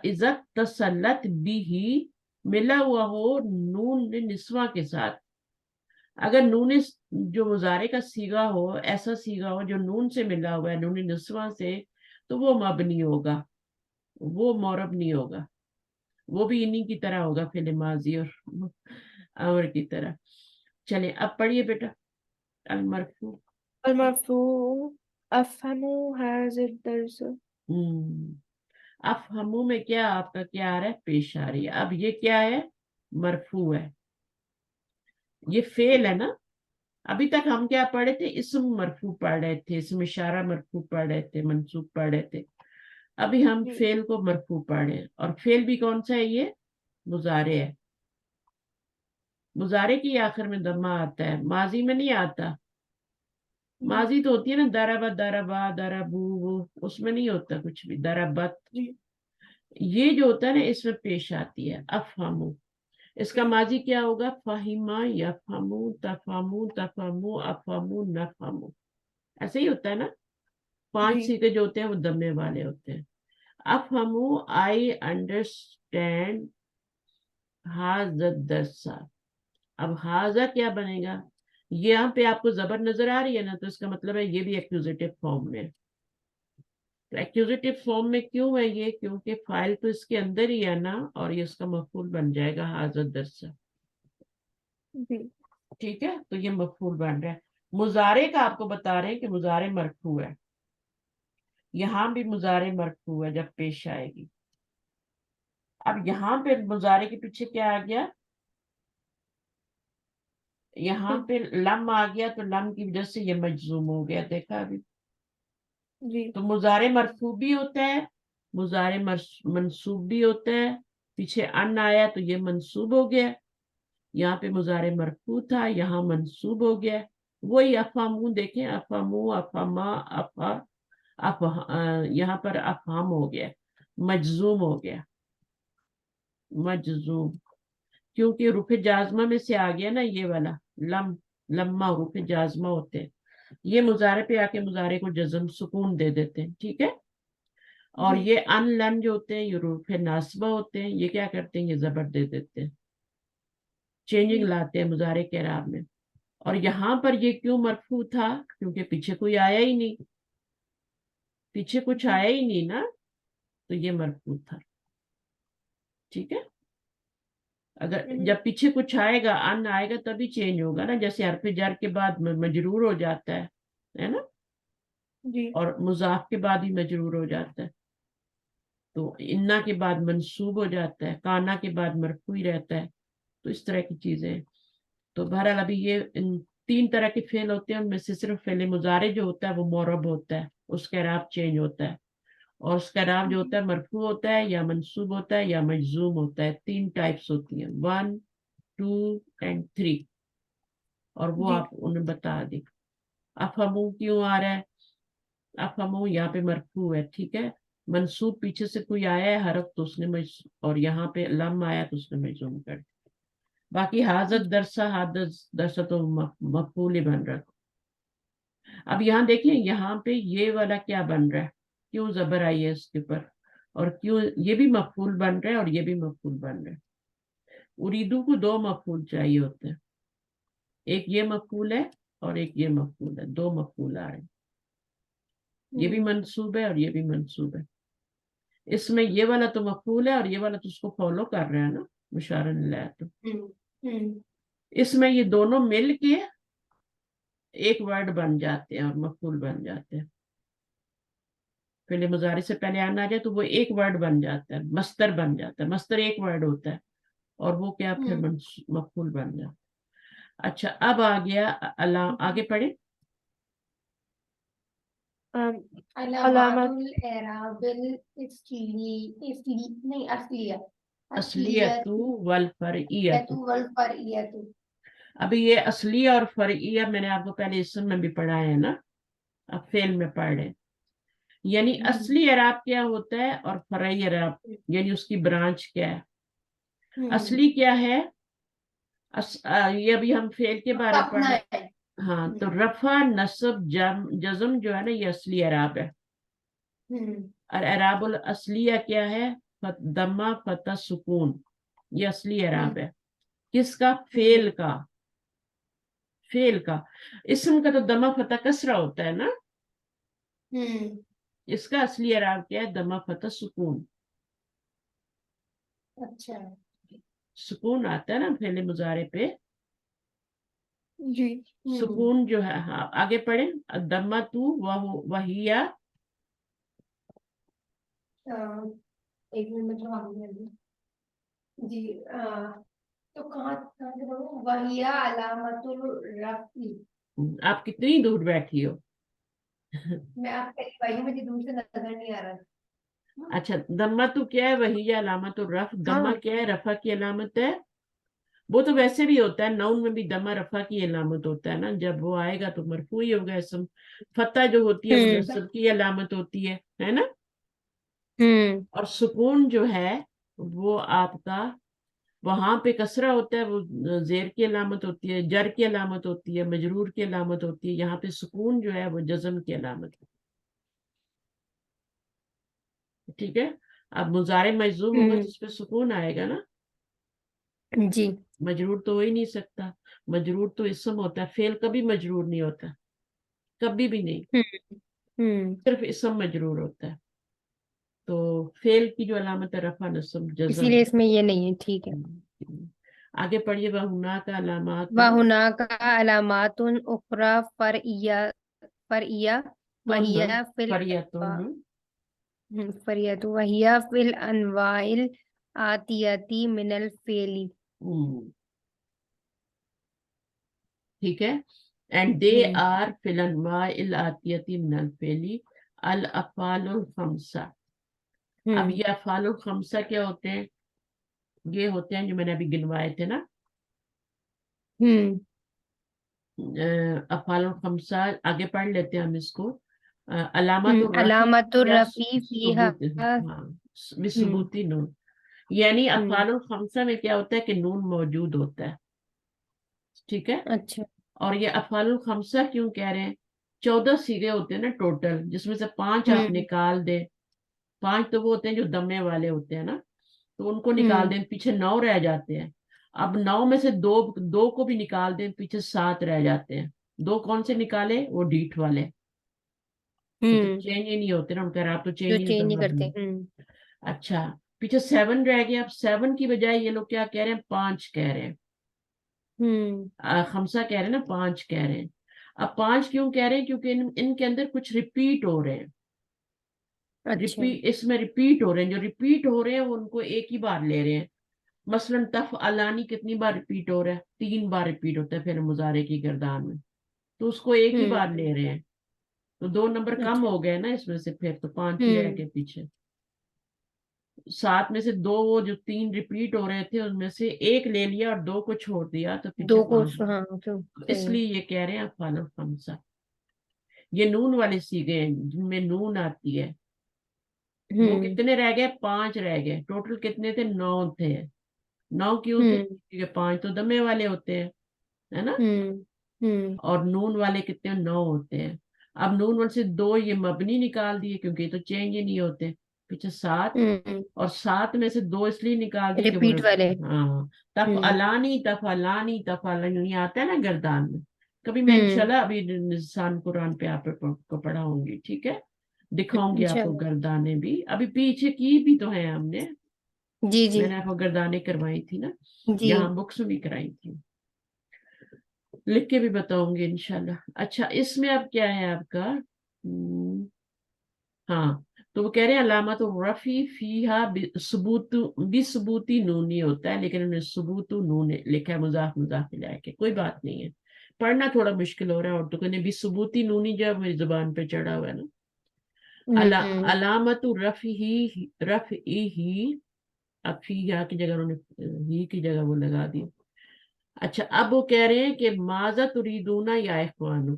عزت تسلط بھی ہی ملا ہوا ہو نون نسواں کے ساتھ. اگر نون جو مضارع کا سیغہ ہو, ایسا سیغہ ہو جو نون سے ملا ہوا ہے, نون نسواں سے, تو وہ مبنی ہوگا, وہ معرب نہیں ہوگا, وہ بھی انہی کی طرح ہوگا, فعل ماضی اور امر کی طرح. چلیں اب پڑھیے بیٹا المرفوع. المرفوع افهموا هذا الدرس. افہمو میں کیا آپ کا کیا آ رہا ہے, پیش آ رہی ہے. اب یہ کیا ہے, مرفوع ہے, یہ فعل ہے نا. ابھی تک ہم کیا پڑھے تھے, اسم مرفوع پڑھ رہے تھے, اسم اشارہ مرفوع پڑھ رہے تھے, منصوب پڑھ رہے تھے. ابھی ہم جی فعل کو مرفوع پڑھ رہے ہیں, اور فعل بھی کون سا ہے, یہ مضارع ہے. مضارع کی آخر میں ضمہ آتا ہے, ماضی میں نہیں آتا. ماضی تو ہوتی ہے نا, دربا دربا دربو, وہ اس میں نہیں ہوتا کچھ بھی, دربت. جی یہ جو ہوتا ہے نا اس میں پیش آتی ہے. افہمو اس کا ماضی کیا ہوگا, فہیما یفہمو تفہمو تفہمو افہمو نفہمو, ایسے ہی ہوتا ہے نا. 5 جی سیغے جو ہوتے ہیں وہ دمے والے ہوتے ہیں. افہمو آئی انڈرسٹینڈ ہاذا الدرس. اب ہاذا کیا بنے گا, یہاں پہ آپ کو زبر نظر آ رہی ہے نا, تو اس کا مطلب ہے یہ بھی ایکوزیٹو فارم میں. تو ایکوزیٹو فارم میں کیوں ہے یہ, کیونکہ فائل تو اس کے اندر ہی ہے نا, اور یہ اس کا مفعول بن جائے گا ہاذا الدرس. جی ٹھیک ہے, تو یہ مفعول بن رہا ہے. مضارع کا آپ کو بتا رہے ہیں کہ مضارع مرفوع ہے, یہاں بھی مضارع مرفوع ہے جب پیش آئے گی. اب یہاں پہ مضارع کے پیچھے کیا آ گیا, یہاں پہ لم آ گیا, تو لم کی وجہ سے یہ مجزوم ہو گیا, دیکھا ابھی. جی تو مضارع مرفوع بھی ہوتا ہے, مضارع منصوب بھی ہوتا ہے. پیچھے ان آیا تو یہ منصوب ہو گیا, یہاں پہ مضارع مرفوع تھا, یہاں منصوب ہو گیا. وہی افہمو دیکھیں, افہمو افہما یہاں پر افہام ہو گیا, مجزوم ہو گیا, مجزوم, کیونکہ رف جازمہ میں سے آ گیا نا یہ والا لما رف جازمہ ہوتے ہیں, یہ مضارع پہ آ کے مضارع کو جزم سکون دے دیتے ہیں. ٹھیک ہے, اور جی یہ ان لم جو ہوتے ہیں یہ رف ناصبہ ہوتے ہیں, یہ کیا کرتے ہیں, یہ زبر دے دیتے ہیں, چینجنگ لاتے ہیں مضارع کے اعراب میں. اور یہاں پر یہ کیوں مرفوع تھا, کیونکہ پیچھے کوئی آیا ہی نہیں, پیچھے کچھ آیا ہی نہیں نا, تو یہ مرفوع تھا. ٹھیک ہے, اگر جب پیچھے کچھ آئے گا, ان آئے گا, تبھی چینج ہوگا نا. جیسے حرف جر کے بعد مجرور ہو جاتا ہے نا, جی اور مضاف کے بعد ہی مجرور ہو جاتا ہے. تو انا کے بعد منصوب ہو جاتا ہے, کانا کے بعد مرفوع ہی رہتا ہے. تو اس طرح کی چیزیں. تو بہرحال ابھی یہ 3 طرح کے فعل ہوتے ہیں, ان میں سے صرف فعل مضارع جو ہوتا ہے وہ معرب ہوتا ہے, اس کا اعراب چینج ہوتا ہے, اور اس کا اعراب جو ہوتا ہے مرفوع ہوتا ہے, یا منصوب ہوتا ہے, یا مجزوم ہوتا ہے. 3 ٹائپس ہوتی ہیں, 1 2 and 3, اور وہ جی آپ انہیں بتا دی. افہمو کیوں آ رہا ہے, افہمو یہاں پہ مرفوع ہے, ٹھیک ہے, منصوب پیچھے سے کوئی آیا ہے حرف تو اس نے اور یہاں پہ لم آیا تو اس نے مجزوم کر دیا. باقی حاضر درسہ تو مفعول ہی بن رہا. اب یہاں دیکھیں, یہاں پہ یہ والا کیا بن رہا ہے, کیوں زبر آئی ہے اس کے اوپر, اور کیوں یہ بھی مفعول بن رہا ہے اور یہ بھی مفعول بن رہا ہے. اریدو کو 2 مفعول چاہیے ہوتے ہیں, ایک یہ مفعول ہے اور ایک یہ مفعول ہے, 2 مفعول آ رہے ہیں. یہ بھی منصوب ہے اور یہ بھی منصوب ہے. اس میں یہ والا تو مفعول ہے اور یہ والا تو اس کو فالو کر رہا ہے نا, مشار اللہ. تو اس میں یہ دونوں مل کے ایک ورڈ بن جاتے ہیں اور مفعول بن جاتے ہیں. فعل مضارع سے پہلے آنا آ جائے تو وہ ایک ورڈ بن جاتا ہے, مصدر بن جاتا ہے. مصدر ایک ورڈ ہوتا ہے, اور وہ کیا پھر مفعول بن جاتا ہے. اچھا, اب آ گیا آگے پڑھیں. علامات علاماتُ الإعراب نہیں اصلیہ اصلیت والفرعیت. والفرعیت. ابھی یہ اصلیہ اور فرعیہ میں نے آپ کو پہلے اسم میں بھی پڑھا ہے نا، اب فعل میں پڑھ رہے ہیں. یعنی اصلی اعراب کیا ہوتا ہے اور فرعی اعراب یعنی اس کی برانچ کیا ہے. اصلی کیا ہے؟ یہ ابھی ہم فعل کے بارے میں پڑھ رہے ہیں. ہے. ہاں تو رفع نصب جزم جو ہے نا یہ اصلی اعراب ہے. اور اعراب الاصلیہ کیا ہے؟ ضمہ فتح سکون، یہ اصلی اعراب ہے. کس کا؟ فعل کا. فعل کا. اسم کا تو ضمہ فتح کسرہ ہوتا ہے نا، اس کا اصلی اعراب کیا ہے؟ ضمہ فتح سکون. اچھا سکون آتا ہے نا فعل مضارع پہ، جی سکون جو ہے. ہاں آگے پڑھیں. ضمہ تو وہیا. ایک منٹ جی تو کہاں وہی علامت الرفع. آپ کتنی دور بیٹھی ہو؟ میں آپ کے بھائی مجھے دور سے نظر نہیں آ رہا. اچھا ضمہ تو کیا ہے؟ وہی علامت الرفع. ضمہ ہاں کیا ہے؟ رفع کی علامت ہے. وہ تو ویسے بھی ہوتا ہے، نون میں بھی ضمہ رفع کی علامت ہوتا ہے نا، جب وہ آئے گا تو مرفوع ہی ہوگا اسم. فتح جو ہوتی ہے وہ نصب کی علامت ہوتی ہے نا. اور سکون جو ہے وہ آپ کا وہاں پہ کسرہ ہوتا ہے، وہ زیر کی علامت ہوتی ہے، جر کی علامت ہوتی ہے، مجرور کی علامت ہوتی ہے. یہاں پہ سکون جو ہے وہ جزم کی علامت ہے. ٹھیک ہے. اب مضارع مجزوم ہوگا جس پہ سکون آئے گا نا، جی مجرور تو ہو ہی نہیں سکتا. مجرور تو اسم ہوتا ہے، فعل کبھی مجرور نہیں ہوتا، کبھی بھی نہیں، صرف اسم مجرور ہوتا ہے. تو فعل کی جو علامت ہے رفع نصب اسی جزم. لیے اس میں یہ نہیں ہے. ٹھیک ہے. آگے پڑھیے. وہنا کا علامات وَهُنَاكَ عَلَامَاتٌ أُخْرَى فَرْعِيَّةٌ وَهِيَ فِي فریتون. الْأَنْوَاعِ الْآتِيَةِ مِنَ الْفِعْلِ. ٹھیک ہے. اینڈ دے آر فی الانواع الاتیتی من الفعل الافعال الخمسہ. اب یہ افعال الخمسہ کیا ہوتے ہیں؟ یہ ہوتے ہیں جو میں نے ابھی گنوائے تھے نا. افعال الخمسہ آگے پڑھ لیتے ہیں ہم اس کو. علامت علامت الرفع الرفع فیہا بثبوتی نون. یعنی افعال الخمسہ میں کیا ہوتا ہے کہ نون موجود ہوتا ہے. ٹھیک ہے. اچھا اور یہ افعال الخمسہ کیوں کہہ رہے ہیں؟ 14 سیغے ہوتے ہیں نا ٹوٹل، جس میں سے 5 آپ نکال دیں. 5 تو وہ ہوتے ہیں جو دمے والے ہوتے ہیں نا، تو ان کو نکال دیں، پیچھے 9 رہ جاتے ہیں. اب 9 میں سے دو کو بھی نکال دیں، پیچھے 7 رہ جاتے ہیں. 2 کون سے نکالے؟ وہ ڈیٹ والے. چینج ہی نہیں ہوتے نا، ان کا رات تو جو چینج چینج نہیں نہیں کرتے. اچھا پیچھے 7 رہ گیا. اب 7 کی بجائے یہ لوگ کیا کہہ رہے ہیں؟ 5 کہہ رہے ہیں. خمسہ کہہ رہے ہیں نا، 5 کہہ رہے ہیں. اب 5 کیوں کہہ رہے ہیں؟ کیونکہ ان کے اندر کچھ ریپیٹ ہو رہے ہیں. اچھا اس میں ریپیٹ ہو رہے ہیں. جو ریپیٹ ہو رہے ہیں وہ ان کو ایک ہی بار لے رہے ہیں. مثلا تفعلانی کتنی بار ریپیٹ ہو رہا ہے؟ 3 بار ریپیٹ ہوتا ہے پھر مضارع کی گردان میں، تو اس کو ایک ہی بار لے رہے ہیں. تو 2 نمبر کم اچھا ہو گئے نا اس میں سے، پھر تو 5 ہی رہ گئے پیچھے. 7 میں سے 2 وہ جو 3 ریپیٹ ہو رہے تھے ان میں سے ایک لے لیا اور 2 کو چھوڑ دیا، تو پیچھے 2 کو 5. ہاں اس لیے یہ کہہ رہے ہیں افعال الخمسہ. یہ نون والے سیغے ہیں جن میں نون آتی ہے. وہ کتنے رہ گئے؟ 5 رہ گئے. ٹوٹل کتنے تھے؟ 9 تھے. 9 کیوں تھے؟ کیونکہ 5 تو دمے والے ہوتے ہیں، ہے نا. اور نون والے کتنے؟ 9 ہوتے ہیں. اب نون والے سے 2 یہ مبنی نکال دیے کیونکہ یہ تو چینج ہی نہیں ہوتے. پیچھے 7 اور 7 میں سے 2 اس لیے نکال دیے کہ وہ ریپیٹ والے. ہاں تفعلانی آتا ہے نا گردان میں. کبھی میں انشاءاللہ ابھی لسان قرآن پہ آپ کو پڑھاؤں گی. ٹھیک ہے. دکھاؤں گی آپ کو انشاءاللہ. گردانے بھی. ابھی پیچھے کی بھی تو ہیں ہم نے. جی جی میں نے آپ کو گردانے کروائی تھی نا، جی یہاں بکس بھی کرائی تھی. لکھ کے بھی بتاؤں گی انشاءاللہ. اچھا اس میں اب کیا ہے آپ کا؟ ہاں تو وہ کہہ رہے ہیں علامت الرفع فیہا بثبوتی نونی ہوتا ہے، لیکن انہوں نے ثبوت نون لکھا ہے مضاف الیہ کے. کوئی بات نہیں ہے، پڑھنا تھوڑا مشکل ہو رہا ہے. اور تو کہنے بثبوتی نونی جو میری زبان پہ چڑھا ہوا ہے نا، علامت رفعہ، اب فی یا کی جگہ انہوں نے ہی کی جگہ وہ لگا دی. اچھا اب وہ کہہ رہے ہیں کہ ماذا تریدون یا اخوانو،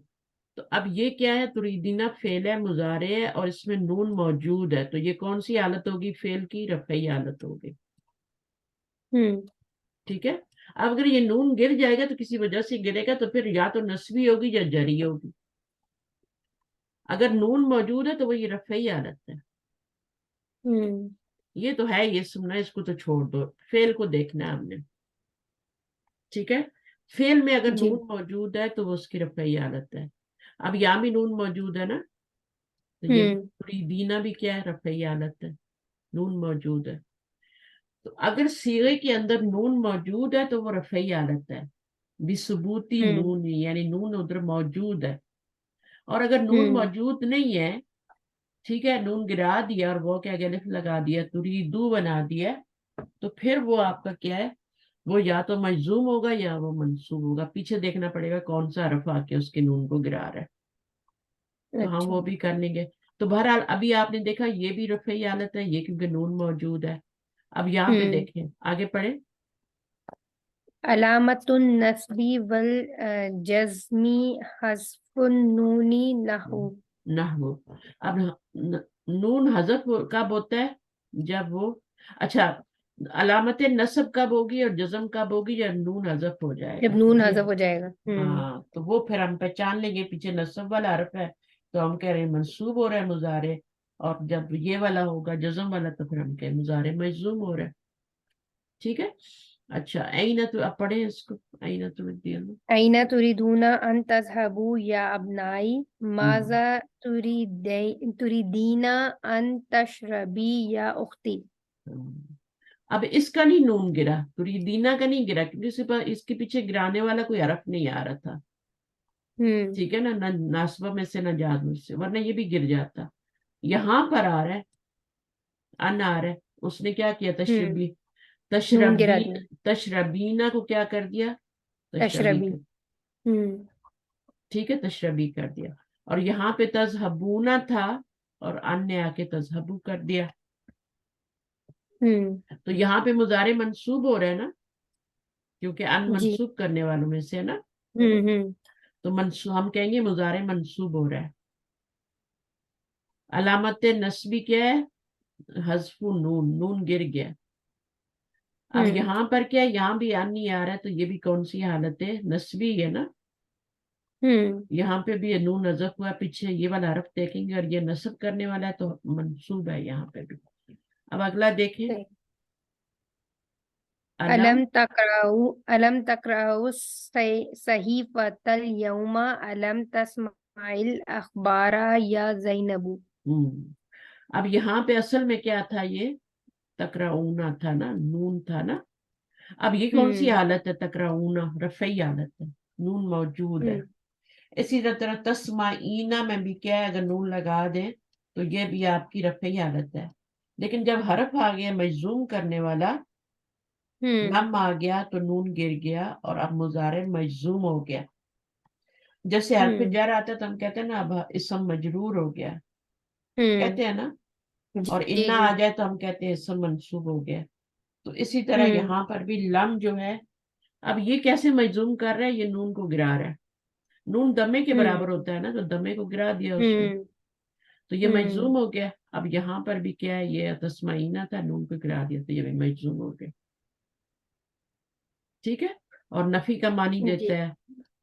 تو اب یہ کیا ہے؟ تریدینا فعل ہے مضارع ہے اور اس میں نون موجود ہے، تو یہ کون سی حالت ہوگی؟ فعل کی رفعی حالت ہوگی. ٹھیک ہے. اب اگر یہ نون گر جائے گا تو کسی وجہ سے گرے گا تو پھر یا تو نسبی ہوگی یا جری ہوگی. اگر نون موجود ہے تو وہ یہ رفعی حالت ہے. یہ تو ہے، یہ سننا، اس کو تو چھوڑ دو، فعل کو دیکھنا ہے ہم نے. ٹھیک ہے. فعل میں اگر جی نون موجود ہے تو وہ اس کی رفعی حالت ہے. اب یا بھی نون موجود ہے نا، تو یہ تریدینا بھی کیا ہے؟ رفعی حالت ہے، نون موجود ہے. تو اگر صیغے کے اندر نون موجود ہے تو وہ رفعی حالت ہے، بثبوتی نون، یعنی نون ادھر موجود ہے. اور اگر نون موجود نہیں ہے، ٹھیک ہے، نون گرا دیا اور وہ کیا الف لگا دیا، تریدو بنا دیا، تو پھر وہ آپ کا کیا ہے؟ وہ یا تو مجزوم ہوگا یا وہ منصوب ہوگا. پیچھے دیکھنا پڑے گا کون سا حرف آ کے اس کے نون کو گرا رہا ہے، تو ہم اچھا وہ بھی کر لیں گے. تو بہرحال ابھی آپ نے دیکھا یہ بھی رفعی حالت ہے، یہ کیونکہ نون موجود ہے. اب یہاں پہ دیکھیں، آگے پڑھیں. علامت النصبی والجزمی حذف النون نحو. نحو. اب نون حذف کب ہوتا ہے؟ جب وہ، اچھا، علامت نصب کب ہوگی اور جزم کب ہوگی؟ جب نون حذف ہو جائے جب گا. نون یہ حذف ہو جائے گا. ہاں، تو وہ پھر ہم پہچان لیں گے پیچھے نصب والا حرف ہے تو ہم کہہ رہے ہیں منصوب ہو رہا ہے مضارع، اور جب یہ والا ہوگا جزم والا تو پھر ہم کہیں مضارع مجزوم ہو رہا ہے. ٹھیک ہے. اچھا این تو اب پڑھیں اس کو. این تو أين تريدون أن تذهبوا يا أبنائي؟ ماذا تريدين أن تشربي يا أختي؟ اب اس کا نہیں نون گرا، تریدینا کا نہیں گرا، کیونکہ اس کے پیچھے گرانے والا کوئی حرف نہیں آ رہا تھا. ٹھیک ہے نا، نہ ناصبہ میں سے نہ جازم سے، ورنہ یہ بھی گر جاتا. یہاں پر آ رہا ہے، ان آ رہا ہے، اس نے کیا کیا؟ تشربی، نون گرا تشربی، دیا. تشربینا کو کیا کر دیا؟ تشربی تشربی. کر. ٹھیک ہے، تشربی کر دیا. اور یہاں پہ تذہبونا تھا اور ان نے آ کے تذہبو کر دیا. تو یہاں پہ مضارع منصوب ہو رہا ہے نا، کیونکہ ان جی. منصوب کرنے والوں میں سے ہے نا، تو ہم کہیں گے مضارع منصوب ہو رہا ہے. علامت نصبی کیا ہے؟ حذف نون، نون گر گیا. اب یہاں پر کیا؟ یہاں بھی ان نہیں آ رہا ہے، تو یہ بھی کون سی حالت ہے؟ نصبی ہے نا. یہاں پہ بھی نون حذف ہوا، پیچھے یہ والا حرف دیکھیں گے اور یہ نصب کرنے والا ہے تو منصوب ہے یہاں پہ بھی. اب اگلا دیکھیں. ألم تقرأوا صحيفة اليوم؟ ألم تسمع الأخبار يا زينب؟ اب یہاں پہ اصل میں کیا تھا؟ یہ تقرؤنا تھا نا، نون تھا نا. اب یہ کون سی حالت ہے؟ تقرؤنا رفعی حالت ہے، نون موجود ہے. اسی طرح تسمعینا میں بھی کیا ہے؟ اگر نون لگا دیں تو یہ بھی آپ کی رفعی حالت ہے. لیکن جب حرف آ گیا مجزوم کرنے والا، لم آ گیا تو نون گر گیا اور اب مضارع مجزوم ہو گیا. جیسے حرف جر آتا ہے تو ہم کہتے ہیں نا اب اسم مجرور ہو گیا، کہتے ہیں نا. اور جی انا جی. آ جائے تو ہم کہتے ہیں اسم منصوب ہو گیا. تو اسی طرح یہاں پر بھی لم جو ہے، اب یہ کیسے مجزوم کر رہا ہے؟ یہ نون کو گرا رہا ہے. نون دمے کے برابر ہوتا ہے نا، تو دمے کو گرا دیا اس نے، تو یہ مجزوم ہو گیا. اب یہاں پر بھی کیا ہے؟ یہ تسمعینہ تھا، نون کو گرا دیا تو یہ بھی مجزوم ہو گیا. ٹھیک ہے. اور نفی کا معنی جی. دیتا ہے،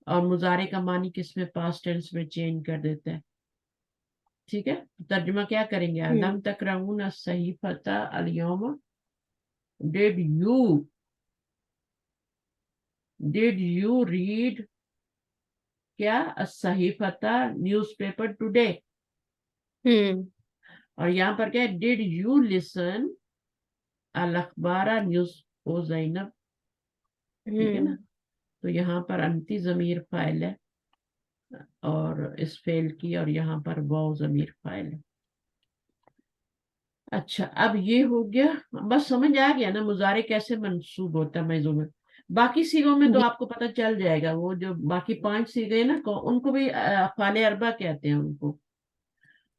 اور مضارع کا معنی کس میں؟ پاسٹ ٹینس میں چینج کر دیتا ہے. ٹھیک ہے. ترجمہ کیا کریں گے؟ علم تقرؤون الصحیفۃ اليوم؟ ڈیڈ یو ریڈ کیا؟ الصحیفۃ نیوز پیپر ٹوڈے. اور یہاں پر کیا ہے؟ ڈیڈ یو لسن الاخبار نیوز او زینب. ٹھیک ہے نا. تو یہاں پر انتی ضمیر فاعل ہے اور اس فعل کی، اور یہاں پر واو ضمیر فاعل ہے. اچھا اب یہ ہو گیا، بس سمجھ آ گیا نا مضارع کیسے منصوب ہوتا ہے مجزوم میں. باقی سیغوں میں تو جی. آپ کو پتہ چل جائے گا، وہ جو باقی 5 سیغے نا ان کو بھی افعال اربع کہتے ہیں ان کو.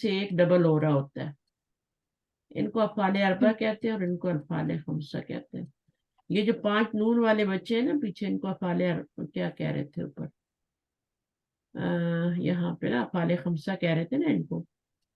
سے ایک ڈبل ہو رہا ہوتا ہے. ان کو افعال اربع کہتے ہیں اور ان کو الفال خمسہ کہتے ہیں. یہ جو 5 نون والے بچے ہیں نا پیچھے، ان کو افعال کیا کہہ رہے تھے اوپر، یہاں پہ نا افعال خمسہ کہہ رہے تھے نا ان کو.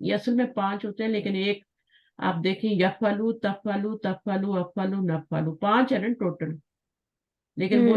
یہ اصل میں 5 ہوتے ہیں، لیکن ایک آپ دیکھیں یفعلو تفعلو تفعلو افعلو نفعلو، 5 ہے نا ٹوٹل. لیکن وہ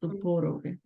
تو 4 ہو گئے.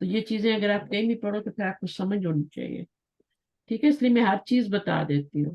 تو یہ چیزیں اگر آپ کہیں بھی پڑھو تو پھر آپ کو سمجھ ہونی چاہیے. ٹھیک ہے، اس لیے میں ہر چیز بتا دیتی ہوں.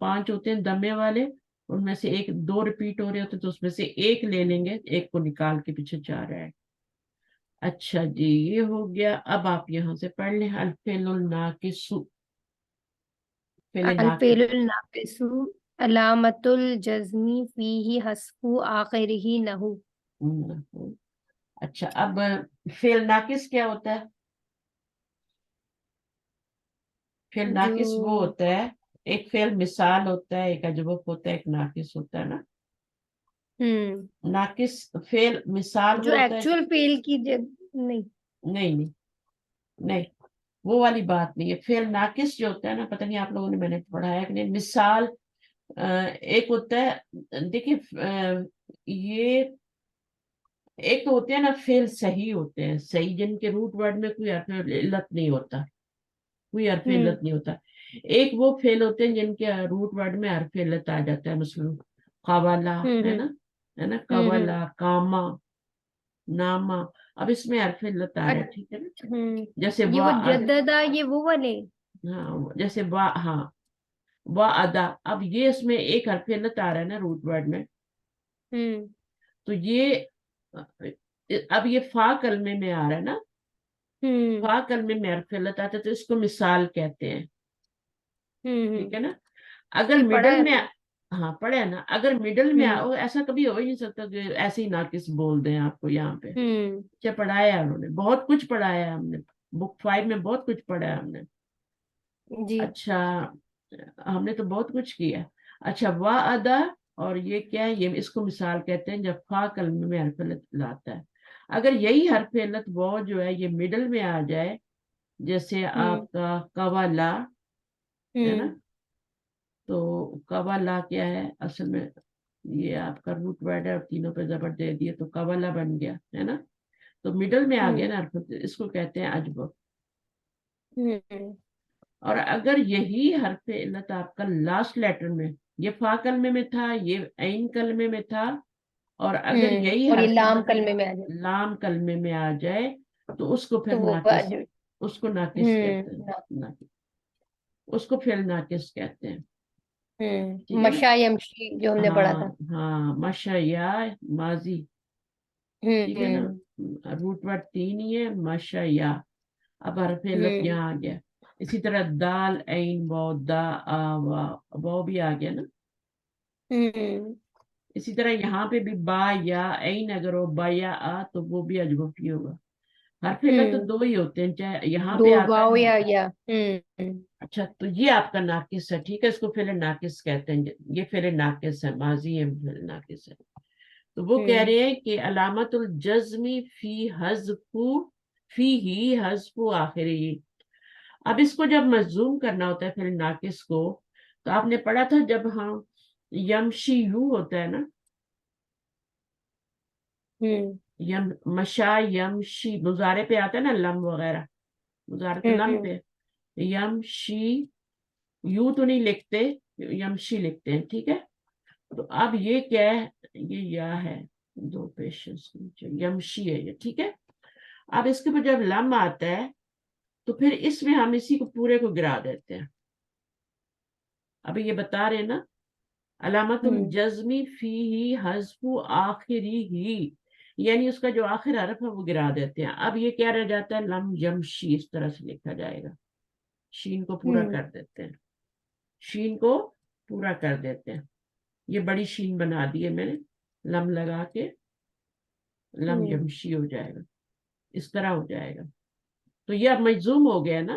5 ہوتے ہیں دمے والے، ان میں سے ایک 2 ریپیٹ ہو رہے ہوتے تو اس میں سے ایک لے لیں گے، ایک کو نکال کے پیچھے 4 ہے. اچھا جی، یہ ہو گیا. اب آپ یہاں سے پڑھ لیں الفعل الناقص. فعل ناقص. الفعل الناقص علامة الجزم فيه حذف آخره له. اچھا، اب فعل ناقص کیا ہوتا ہے؟ فعل جو ناقص وہ ہوتا ہے، ایک فعل مثال ہوتا ہے، ایک اجوف ہوتا ہے، ایک ناقص ہوتا ہے نا. ہوں ناقص فعل مثال جو وہ ہوتا ہے. ایکچوئل فیل کی نہیں نہیں نہیں نہیں، وہ والی بات نہیں ہے. فعل ناقص جو ہوتا ہے نا، پتہ نہیں آپ لوگوں نے میں نے پڑھا ہے کہ نہیں. مثال ایک ہوتا ہے، دیکھیں یہ ایک تو ہوتے ہیں نا فعل صحیح ہوتے ہیں، صحیح جن کے روٹ ورڈ میں کوئی حرف علت نہیں ہوتا، کوئی حرف ہوں علت نہیں ہوتا. ایک وہ فعل ہوتے ہیں جن کے روٹ ورڈ میں حرف علت آ جاتا ہے، مثلا قوالا ہوں ہے ہوں نا، ہے نا، ہوں قوالا، کاما، ناما. اب اس میں حرف علت آ رہا ہے، ٹھیک ہے نا. ہوں جیسے یہ وہ جددہ یہ وہ والے ہاں، جیسے وا، ہاں وا ادا. اب یہ اس میں ایک حرف علت آ رہا ہے نا روٹ ورڈ میں. ہوں تو یہ اب یہ فا کلمے میں آ رہا ہے نا، ہوں فا کلمے میں حرف علت آتا ہے تو اس کو مثال کہتے ہیں. ٹھیک ہے نا. اگر یہ پڑھا مڈل ہے میں ہم ہاں پڑھے ہے نا، اگر مڈل میں نے ایسا کبھی ہو ہی نہیں سکتا کہ ایسے ہی ناقص بول دیں آپ کو یہاں پہ. ہوں کیا پڑھایا ہے انہوں نے، بہت کچھ پڑھایا ہے ہم نے، بک 5 میں بہت کچھ پڑھا ہے ہم نے. جی اچھا، ہم نے تو بہت کچھ کیا. اچھا، وا ادا، اور یہ کیا ہے؟ یہ اس کو مثال کہتے ہیں جب فا کلمے میں حرف علت لاتا ہے. اگر یہی حرف علت وہ جو ہے یہ مڈل میں آ جائے، جیسے ہوں آپ کا قوالا ہے نا، ہوں تو قوالا کیا ہے اصل میں؟ یہ آپ کا روٹ ورڈ ہے اور تینوں پہ زبر دے دیے تو قوالا بن گیا ہے نا. تو مڈل میں آ گیا ہوں نا حرف، اس کو کہتے ہیں اجبر. ہوں اور اگر یہی حرف علت آپ کا لاسٹ لیٹر میں، یہ فا کلمے میں تھا، یہ عین کلمے میں تھا، اور اگر یہی اور یہ حرف لام علت کلمے میں آ جائے لام کلمے میں آ جائے تو اس کو پھر تو وہ ناقص، واجب اس کو ناقص کہتے ہیں. ناقص، اس کو پھر ناقص کہتے ہیں. ٹھیک ہے نا. مشا یمشی جو ہم نے پڑھا ہاں تھا ہاں، مشا یا ماضی. ٹھیک ہے نا. ہوں روٹ ورڈ 3 ہی ہے، مشا یا. اب حرف علت ہوں یہاں آ گیا. اسی طرح دال، عین، واو، دا، آ، وا، واو بھی آ گیا نا. ہوں اسی طرح یہاں پہ بھی با یا عین، اگر ہو با یا آ تو وہ بھی اجوفی ہوگا. حرف علت تو ہوں 2 ہی ہوتے ہیں، چاہے یہاں دو پہ آتا واو ہے. یا اچھا، تو یہ آپ کا ناقص ہے. ٹھیک ہے، اس کو فعل ناقص کہتے ہیں. یہ فعل ناقص ہے، ماضی ہے، فعل ناقص ہے. تو وہ کہہ ہوں رہے ہیں کہ علامت الجزم فی حذف، فی ہی حذف آخری. اب اس کو جب مجزوم کرنا ہوتا ہے فعل ناقص کو، تو آپ نے پڑھا تھا جب ہاں یمشی یو ہوتا ہے نا، مشا یمشی مضارع پہ آتا ہے نا لم وغیرہ، مضارع تو لم پہ. یمشی یو تو نہیں لکھتے، یمشی لکھتے ہیں. ٹھیک ہے. تو اب یہ کیا ہے؟ یہ یا ہے، 2 پیشنس یمشی ہے یہ. ٹھیک ہے. اب اس کے اوپر جب لم آتا ہے تو پھر اس میں ہم اسی کو پورے کو گرا دیتے ہیں. ابھی یہ بتا رہے ہیں نا، علامت الجزمی فی ہی حذف آخری ہی، یعنی اس کا جو آخر حرف ہے وہ گرا دیتے ہیں. اب یہ کیا رہ جاتا ہے؟ لم یمشی، اس طرح سے لکھا جائے گا. شین کو پورا کر دیتے ہیں، شین کو پورا کر دیتے ہیں. یہ بڑی شین بنا دی ہے میں نے، لم لگا کے لم یمشی ہو جائے گا، اس طرح ہو جائے گا. تو یہ اب مجزوم ہو گیا نا.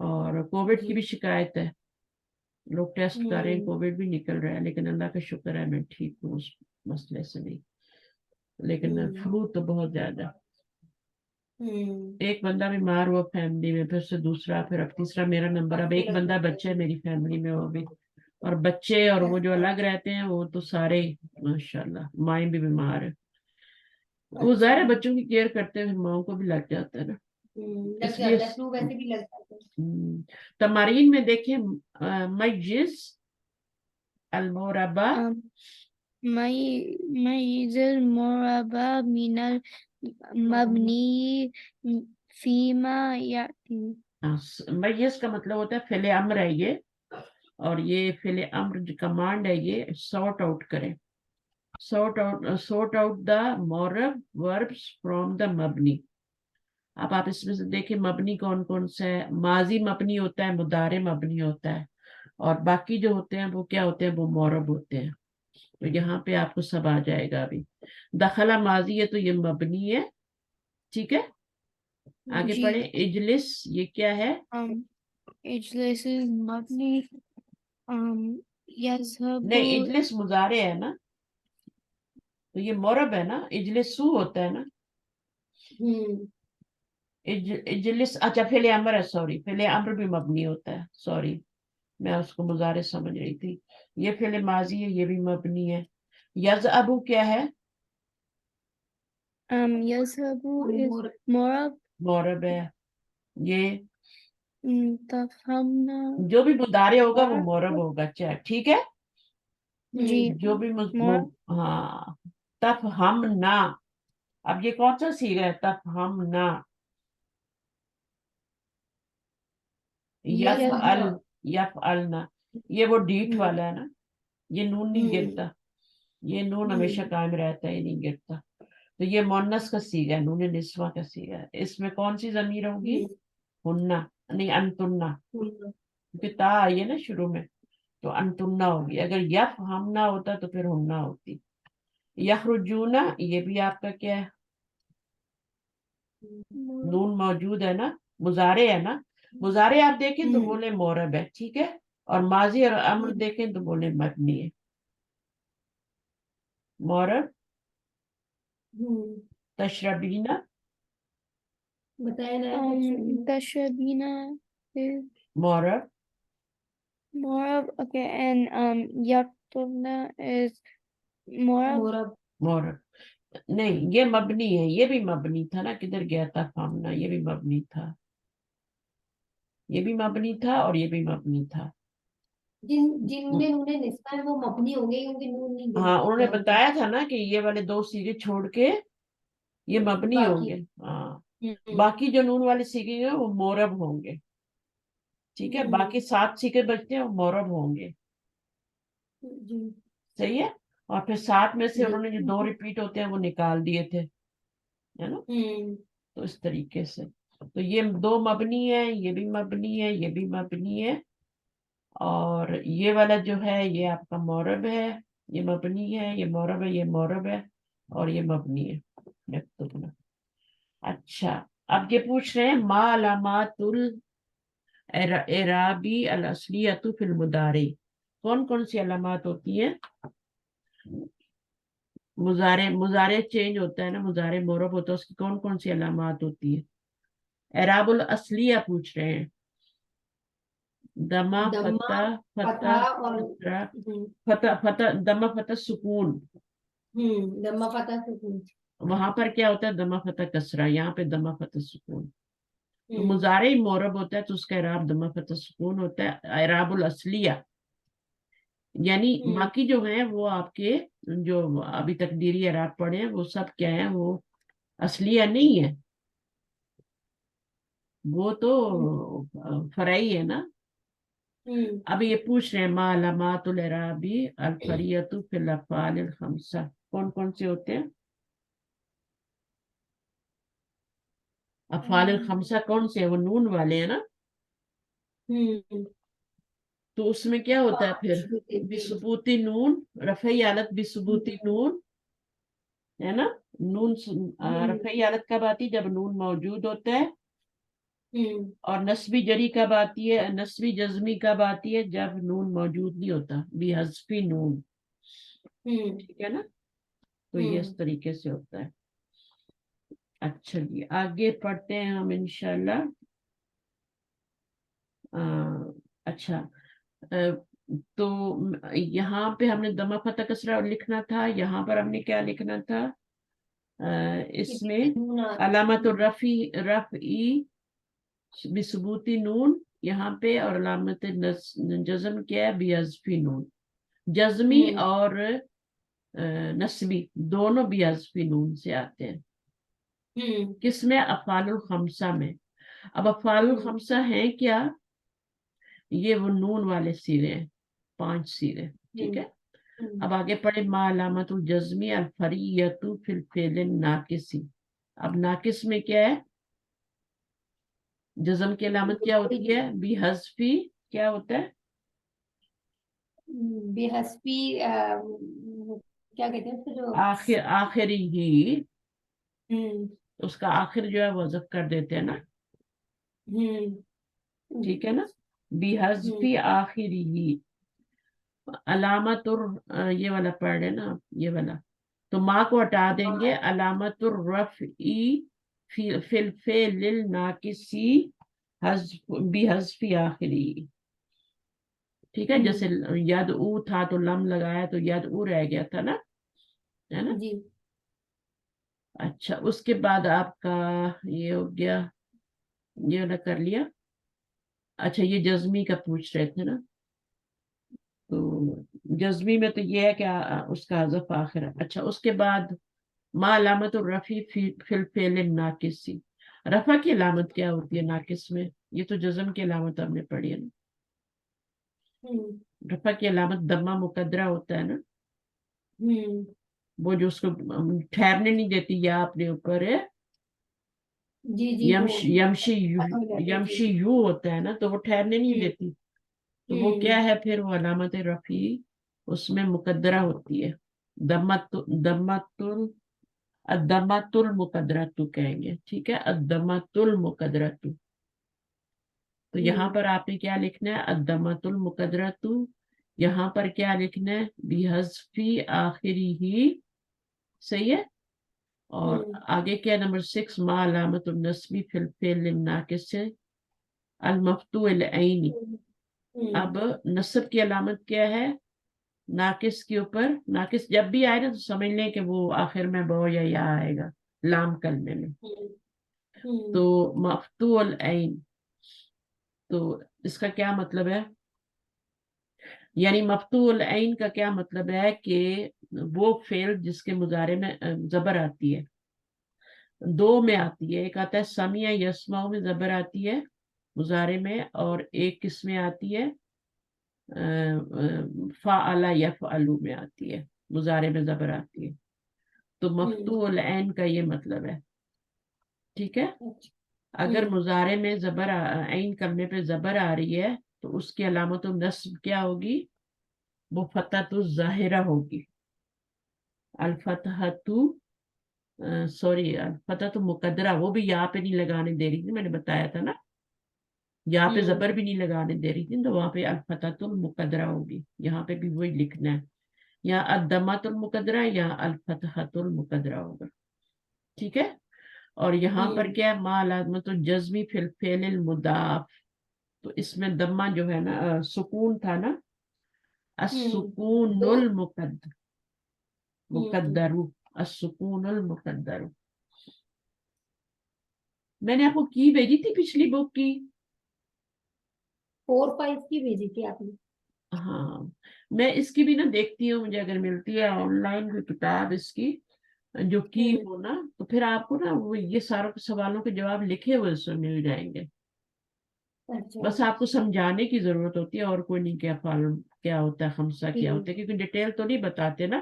اور کووڈ کی بھی شکایت ہے, لوگ ٹیسٹ کر رہے ہیں, ہوں کووڈ بھی نکل رہا ہے, لیکن اللہ کا شکر ہے میں ٹھیک ہوں اس مسئلے سے بھی. لیکن ہوں فلو تو بہت زیادہ, ہوں ایک بندہ بیمار ہوا فیملی میں, پھر سے دوسرا, پھر اب تیسرا میرا نمبر, اب ایک بندہ بچہ ہے میری فیملی میں, وہ بھی, اور بچے اور وہ جو الگ رہتے ہیں وہ تو سارے ماشاء اللہ, مائیں بھی بیمار ہے. وہ ظاہر ہے اچھا بچوں کی کیئر کرتے ہوئے ماؤں کو بھی لگ جاتا ہے نا, لگ اس لیے جاتا ہے فلو ویسے بھی لگ جاتا ہے. تمارین میں دیکھیں, مجز المربع, ميز المربع من المبني فيما يأتي. مجز کا مطلب ہوتا ہے فعل امر ہے یہ, اور یہ فعل امر جو کمانڈ ہے یہ سارٹ آؤٹ کرے, sort out the moral verbs from the مبنی. اب آپ اس میں سے دیکھیں مبنی کون کون سا ہے, ماضی مبنی ہوتا ہے, مضارع مبنی ہوتا ہے, اور باقی جو ہوتے ہیں وہ کیا ہوتے ہیں, وہ مورب ہوتے ہیں. تو یہاں پہ آپ کو سب آ جائے گا. ابھی دخلہ ماضی ہے تو یہ مبنی ہے, ٹھیک ہے. آگے جی. پڑھیں, اجلس یہ کیا ہے, اجلس مبنی يذهب. نہیں اجلس مضارع ہے نا, تو یہ مورب ہے نا, اجلسو ہوتا ہے نا, ہوں اجلس, اچھا فعل امر ہے, سوری فعل امر بھی مبنی ہوتا ہے, سوری میں اس کو مضارع سمجھ رہی تھی. یہ فعل ماضی ہے, یہ بھی مبنی ہے. یذهب کیا ہے, يذهب is مرب. مورب ہے. یہ تفهمنا. جو بھی مضارع ہوگا وہ مورب ہوگا, چاہے ٹھیک ہے, جی. جو بھی مرب. ہاں. تفہمنا, اب یہ کون سا صیغہ ہے, تفہمنا. یفعل, یفعلنا, یہ وہ ڈیٹ والا ہے نا, یہ نون نہیں گرتا, یہ نون ہمیشہ قائم رہتا ہے, یہ نہیں گرتا. تو یہ مونس کا صیغہ ہے, نون نسوہ کا صیغہ ہے. اس میں کون سی ضمیر ہوگی, ہننا, نہیں انتننا, کیونکہ تا آئی ہے نا شروع میں, تو انتننا ہوگی. اگر یفہمنا ہوتا تو پھر ہننا ہوتی. یخرجونا, یہ بھی آپ کا کیا ہے, نون موجود ہے نا, مضارع ہے نا, مضارع آپ دیکھیں تو بولے مورب ہے, ٹھیک ہے, اور ماضی اور امر دیکھیں تو بولے مبنی ہے. مورب, تشربینا, بتایا نا تشربینا is مورب, مرب. Okay, and yaktubna is مرب. مورب نہیں, یہ مبنی ہے, یہ بھی مبنی تھا نا, کدھر گیا تھا فامنا, یہ بھی مبنی تھا, یہ بھی مبنی تھا, اور یہ بھی مبنی تھا. جن میں نون نسبت ہے وہ مبنی ہو گئی کیونکہ نون نہیں ہاں انہوں نے گرتا. بتایا تھا نا کہ یہ والے دو سیگے چھوڑ کے یہ مبنی ہوں باقی گے, ہاں. باقی جو نون والے سیگے ہیں وہ مورب ہوں گے, ٹھیک ہے. باقی 7 سیگے بچتے ہیں وہ مورب ہوں گے, جی صحیح ہے. اور پھر 7 میں سے انہوں نے جو 2 ریپیٹ ہوتے ہیں وہ نکال دیے تھے, ہے نا. تو اس طریقے سے تو یہ 2 مبنی ہے, یہ بھی مبنی ہے, یہ بھی مبنی ہے, اور یہ والا جو ہے یہ آپ کا مورب ہے, یہ مبنی ہے, یہ مورب ہے, یہ مورب ہے, اور یہ مبنی ہے. یکتبنا. اچھا اب یہ پوچھ رہے ہیں ما علامات الاعرابی الاصلیۃ فی المضارع, کون کون سی علامات ہوتی ہیں, مضارع چینج ہوتا ہے نا, مضارع مورب ہوتا ہے, اس کی کون کون سی علامات ہوتی ہے. اعراب الاصلیہ پوچھ رہے ہیں, دمہ, فتح, فتح, کسرہ, فتح, فتح, دمہ, فتح, سکون. دمہ فتح سکون. وہاں پر کیا ہوتا ہے, دمہ, فتح, کسرہ, یہاں پہ دمہ, فتح, سکون. تو مضارع مورب ہوتا ہے تو اس کا اعراب دمہ, فتح, سکون ہوتا ہے, اعراب الاصلیہ. یعنی باقی جو ہیں وہ آپ کے جو ابھی تقدیری اعراب پڑھے ہیں وہ سب کیا ہیں, وہ اصلیہ نہیں ہے, وہ تو فرعی ہے نا. اب یہ پوچھ رہے ہیں ما علامات الاعرابی الفریۃ فی الافعال الخمسہ, کون کون سے ہوتے ہیں افعال الخمسہ, کون سے ہیں, وہ نون والے ہیں نا. تو اس میں کیا ہوتا ہے پھر, بثبوتی نون, رفعی حالت بثبوتی نون, ہے نا. نون رفعی حالت کب آتی, جب نون موجود ہوتا ہے, اور نسبی جری کب آتی ہے, نسبی جزمی کب آتی ہے؟ جب نون موجود نہیں ہوتا, بھی حذفی نون. ٹھیک ہے نا, تو یہ اس طریقے سے ہوتا ہے. اچھا جی, آگے پڑھتے ہیں ہم انشاءاللہ. اچھا, تو یہاں پہ ہم نے دمہ فتح کسرہ لکھنا تھا, یہاں پر ہم نے کیا لکھنا تھا؟ اس میں علامت رفعی بثبوتی نون یہاں پہ, اور علامت جزم کیا ہے؟ بحذفی نون. جزمی اور نسبی دونوں بحذفی نون سے آتے ہیں. کس میں؟ افعال الخمسہ میں. اب افعال الخمسہ ہیں کیا؟ یہ وہ نون والے سیرے ہیں, 5 سیرے. ٹھیک ہے, اب آگے پڑھے. ما علامت الجزمی الفریۃ فی الفعل الناقصی. اب ناقص میں کیا ہے؟ جزم کی علامت کیا ہوتی ہے؟ بحذفی کیا ہوتا ہے؟ بحسبی کیا کہتے ہیں اس کو جو آخری ہی, اس کا آخر جو ہے وہ حذف کر دیتے ہیں نا. ٹھیک ہے نا, بحذفی آخری ہی. علامت یہ والا پڑھ رہے نا, یہ والا. تو ما کو ہٹا دیں گے. علامت الرفعی فی الفعل الناقصی بحذفی آخری. ٹھیک ہے, جیسے ید او تھا تو لم لگایا تو ید او رہ گیا تھا نا, ہے نا. جی. اچھا, اس کے بعد آپ کا یہ ہو گیا, یہ والا کر لیا. اچھا, یہ جزمی کا پوچھ رہے تھے نا. تو جزمی میں تو یہ ہے کہ اس کا حذف آخر ہے. اچھا, اس کے بعد ما علامت الرفع فی الفعل الناقصی. رفع کی علامت کیا ہوتی ہے ناقص میں؟ یہ تو جزم کی علامت ہم نے پڑھی ہے نا. رفع کی علامت دمہ مقدرہ ہوتا ہے نا, وہ جو اس کو ٹھہرنے نہیں دیتی یا اپنے اوپر ہے. جی جی یمشی یو ہوتا ہے نا, تو وہ ٹھہرنے نہیں دیتی. تو وہ کیا ہے پھر؟ وہ علامت رفعی اس میں مقدرہ ہوتی ہے. الدمۃ المقدرۃ کہیں گے. ٹھیک ہے, الدمۃ المقدرۃ. تو یہاں پر آپ نے کیا لکھنا ہے؟ الدمۃ المقدرۃ. یہاں پر کیا لکھنا ہے؟ بحذفی آخری ہی. صحیح ہے. اور آگے کیا نمبر 6؟ ما علامت النصبی فی الفعل الناقص المفتوح العین. اب نصب کی علامت کیا ہے ناقص کے اوپر؟ ناقص جب بھی آئے نا تو سمجھ لیں کہ وہ آخر میں بو یا آئے گا لام کلمے میں. تو مفتوح العین, تو اس کا کیا مطلب ہے؟ یعنی مفتوح العین کا کیا مطلب ہے کہ وہ فعل جس کے مضارع میں زبر آتی ہے, 2 میں آتی ہے. ایک آتا ہے سمیع یسمع میں زبر آتی ہے مضارع میں, اور ایک کس میں آتی ہے؟ فعل یفعل میں آتی ہے, مضارع میں زبر آتی ہے. تو مفتوح العین کا یہ مطلب ہے. ٹھیک ہے, اگر مضارع میں زبر عین کرنے پہ زبر آ رہی ہے تو اس کی علامت النصب کیا ہوگی؟ وہ فتحۃ الظاہرہ ہوگی. الفتحۃ سوری الفتحۃ مقدرہ, وہ بھی یہاں پہ نہیں لگانے دے رہی تھی, میں نے بتایا تھا نا. یہاں پہ زبر بھی نہیں لگانے دے رہی تھی, تو وہاں پہ الفتحۃ المقدرہ ہوگی. یہاں پہ بھی وہی لکھنا ہے, یا الدمۃ المقدرہ یا الفتحۃ المقدرہ ہوگا. ٹھیک ہے. اور یہاں پر کیا ہے؟ ما علامت الجزمی فی الفعل المضاف. تو اس میں دمہ جو ہے نا, سکون تھا نا, السکون مقدر, السکون المقدر. میں نے آپ کو کی بھیجی تھی پچھلی بک کی. 4-5 کی بھیجی تھی آپ نے. ہاں, میں اس کی بھی نا دیکھتی ہوں, مجھے اگر ملتی ہے آن لائن کوئی کتاب اس کی جو کی ہو نا, تو پھر آپ کو نا وہ یہ ساروں سوالوں کے جواب لکھے ہوئے اس میں مل جائیں گے. بس آپ کو سمجھانے کی ضرورت ہوتی ہے, اور کوئی نہیں. کیا ہوتا ہے خمسہ کیا ہوتا ہے, کیونکہ ڈیٹیل تو نہیں بتاتے نا.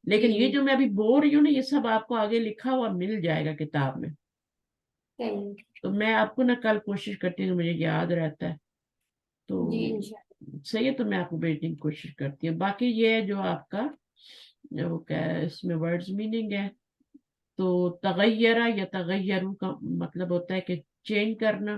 لیکن یہ جو میں ابھی بول رہی ہوں نا, یہ سب آپ کو آگے لکھا ہوا مل جائے گا کتاب میں. تو میں آپ کو نا کل کوشش کرتی ہوں, مجھے یاد رہتا ہے تو صحیح ہے, تو میں آپ کو بھیجنے کی کوشش کرتی ہوں. باقی یہ ہے جو آپ کا وہ کیا ہے, اس میں ورڈز میننگ ہے. تو تغیرہ یا تغیرو کا مطلب ہوتا ہے کہ چینج کرنا,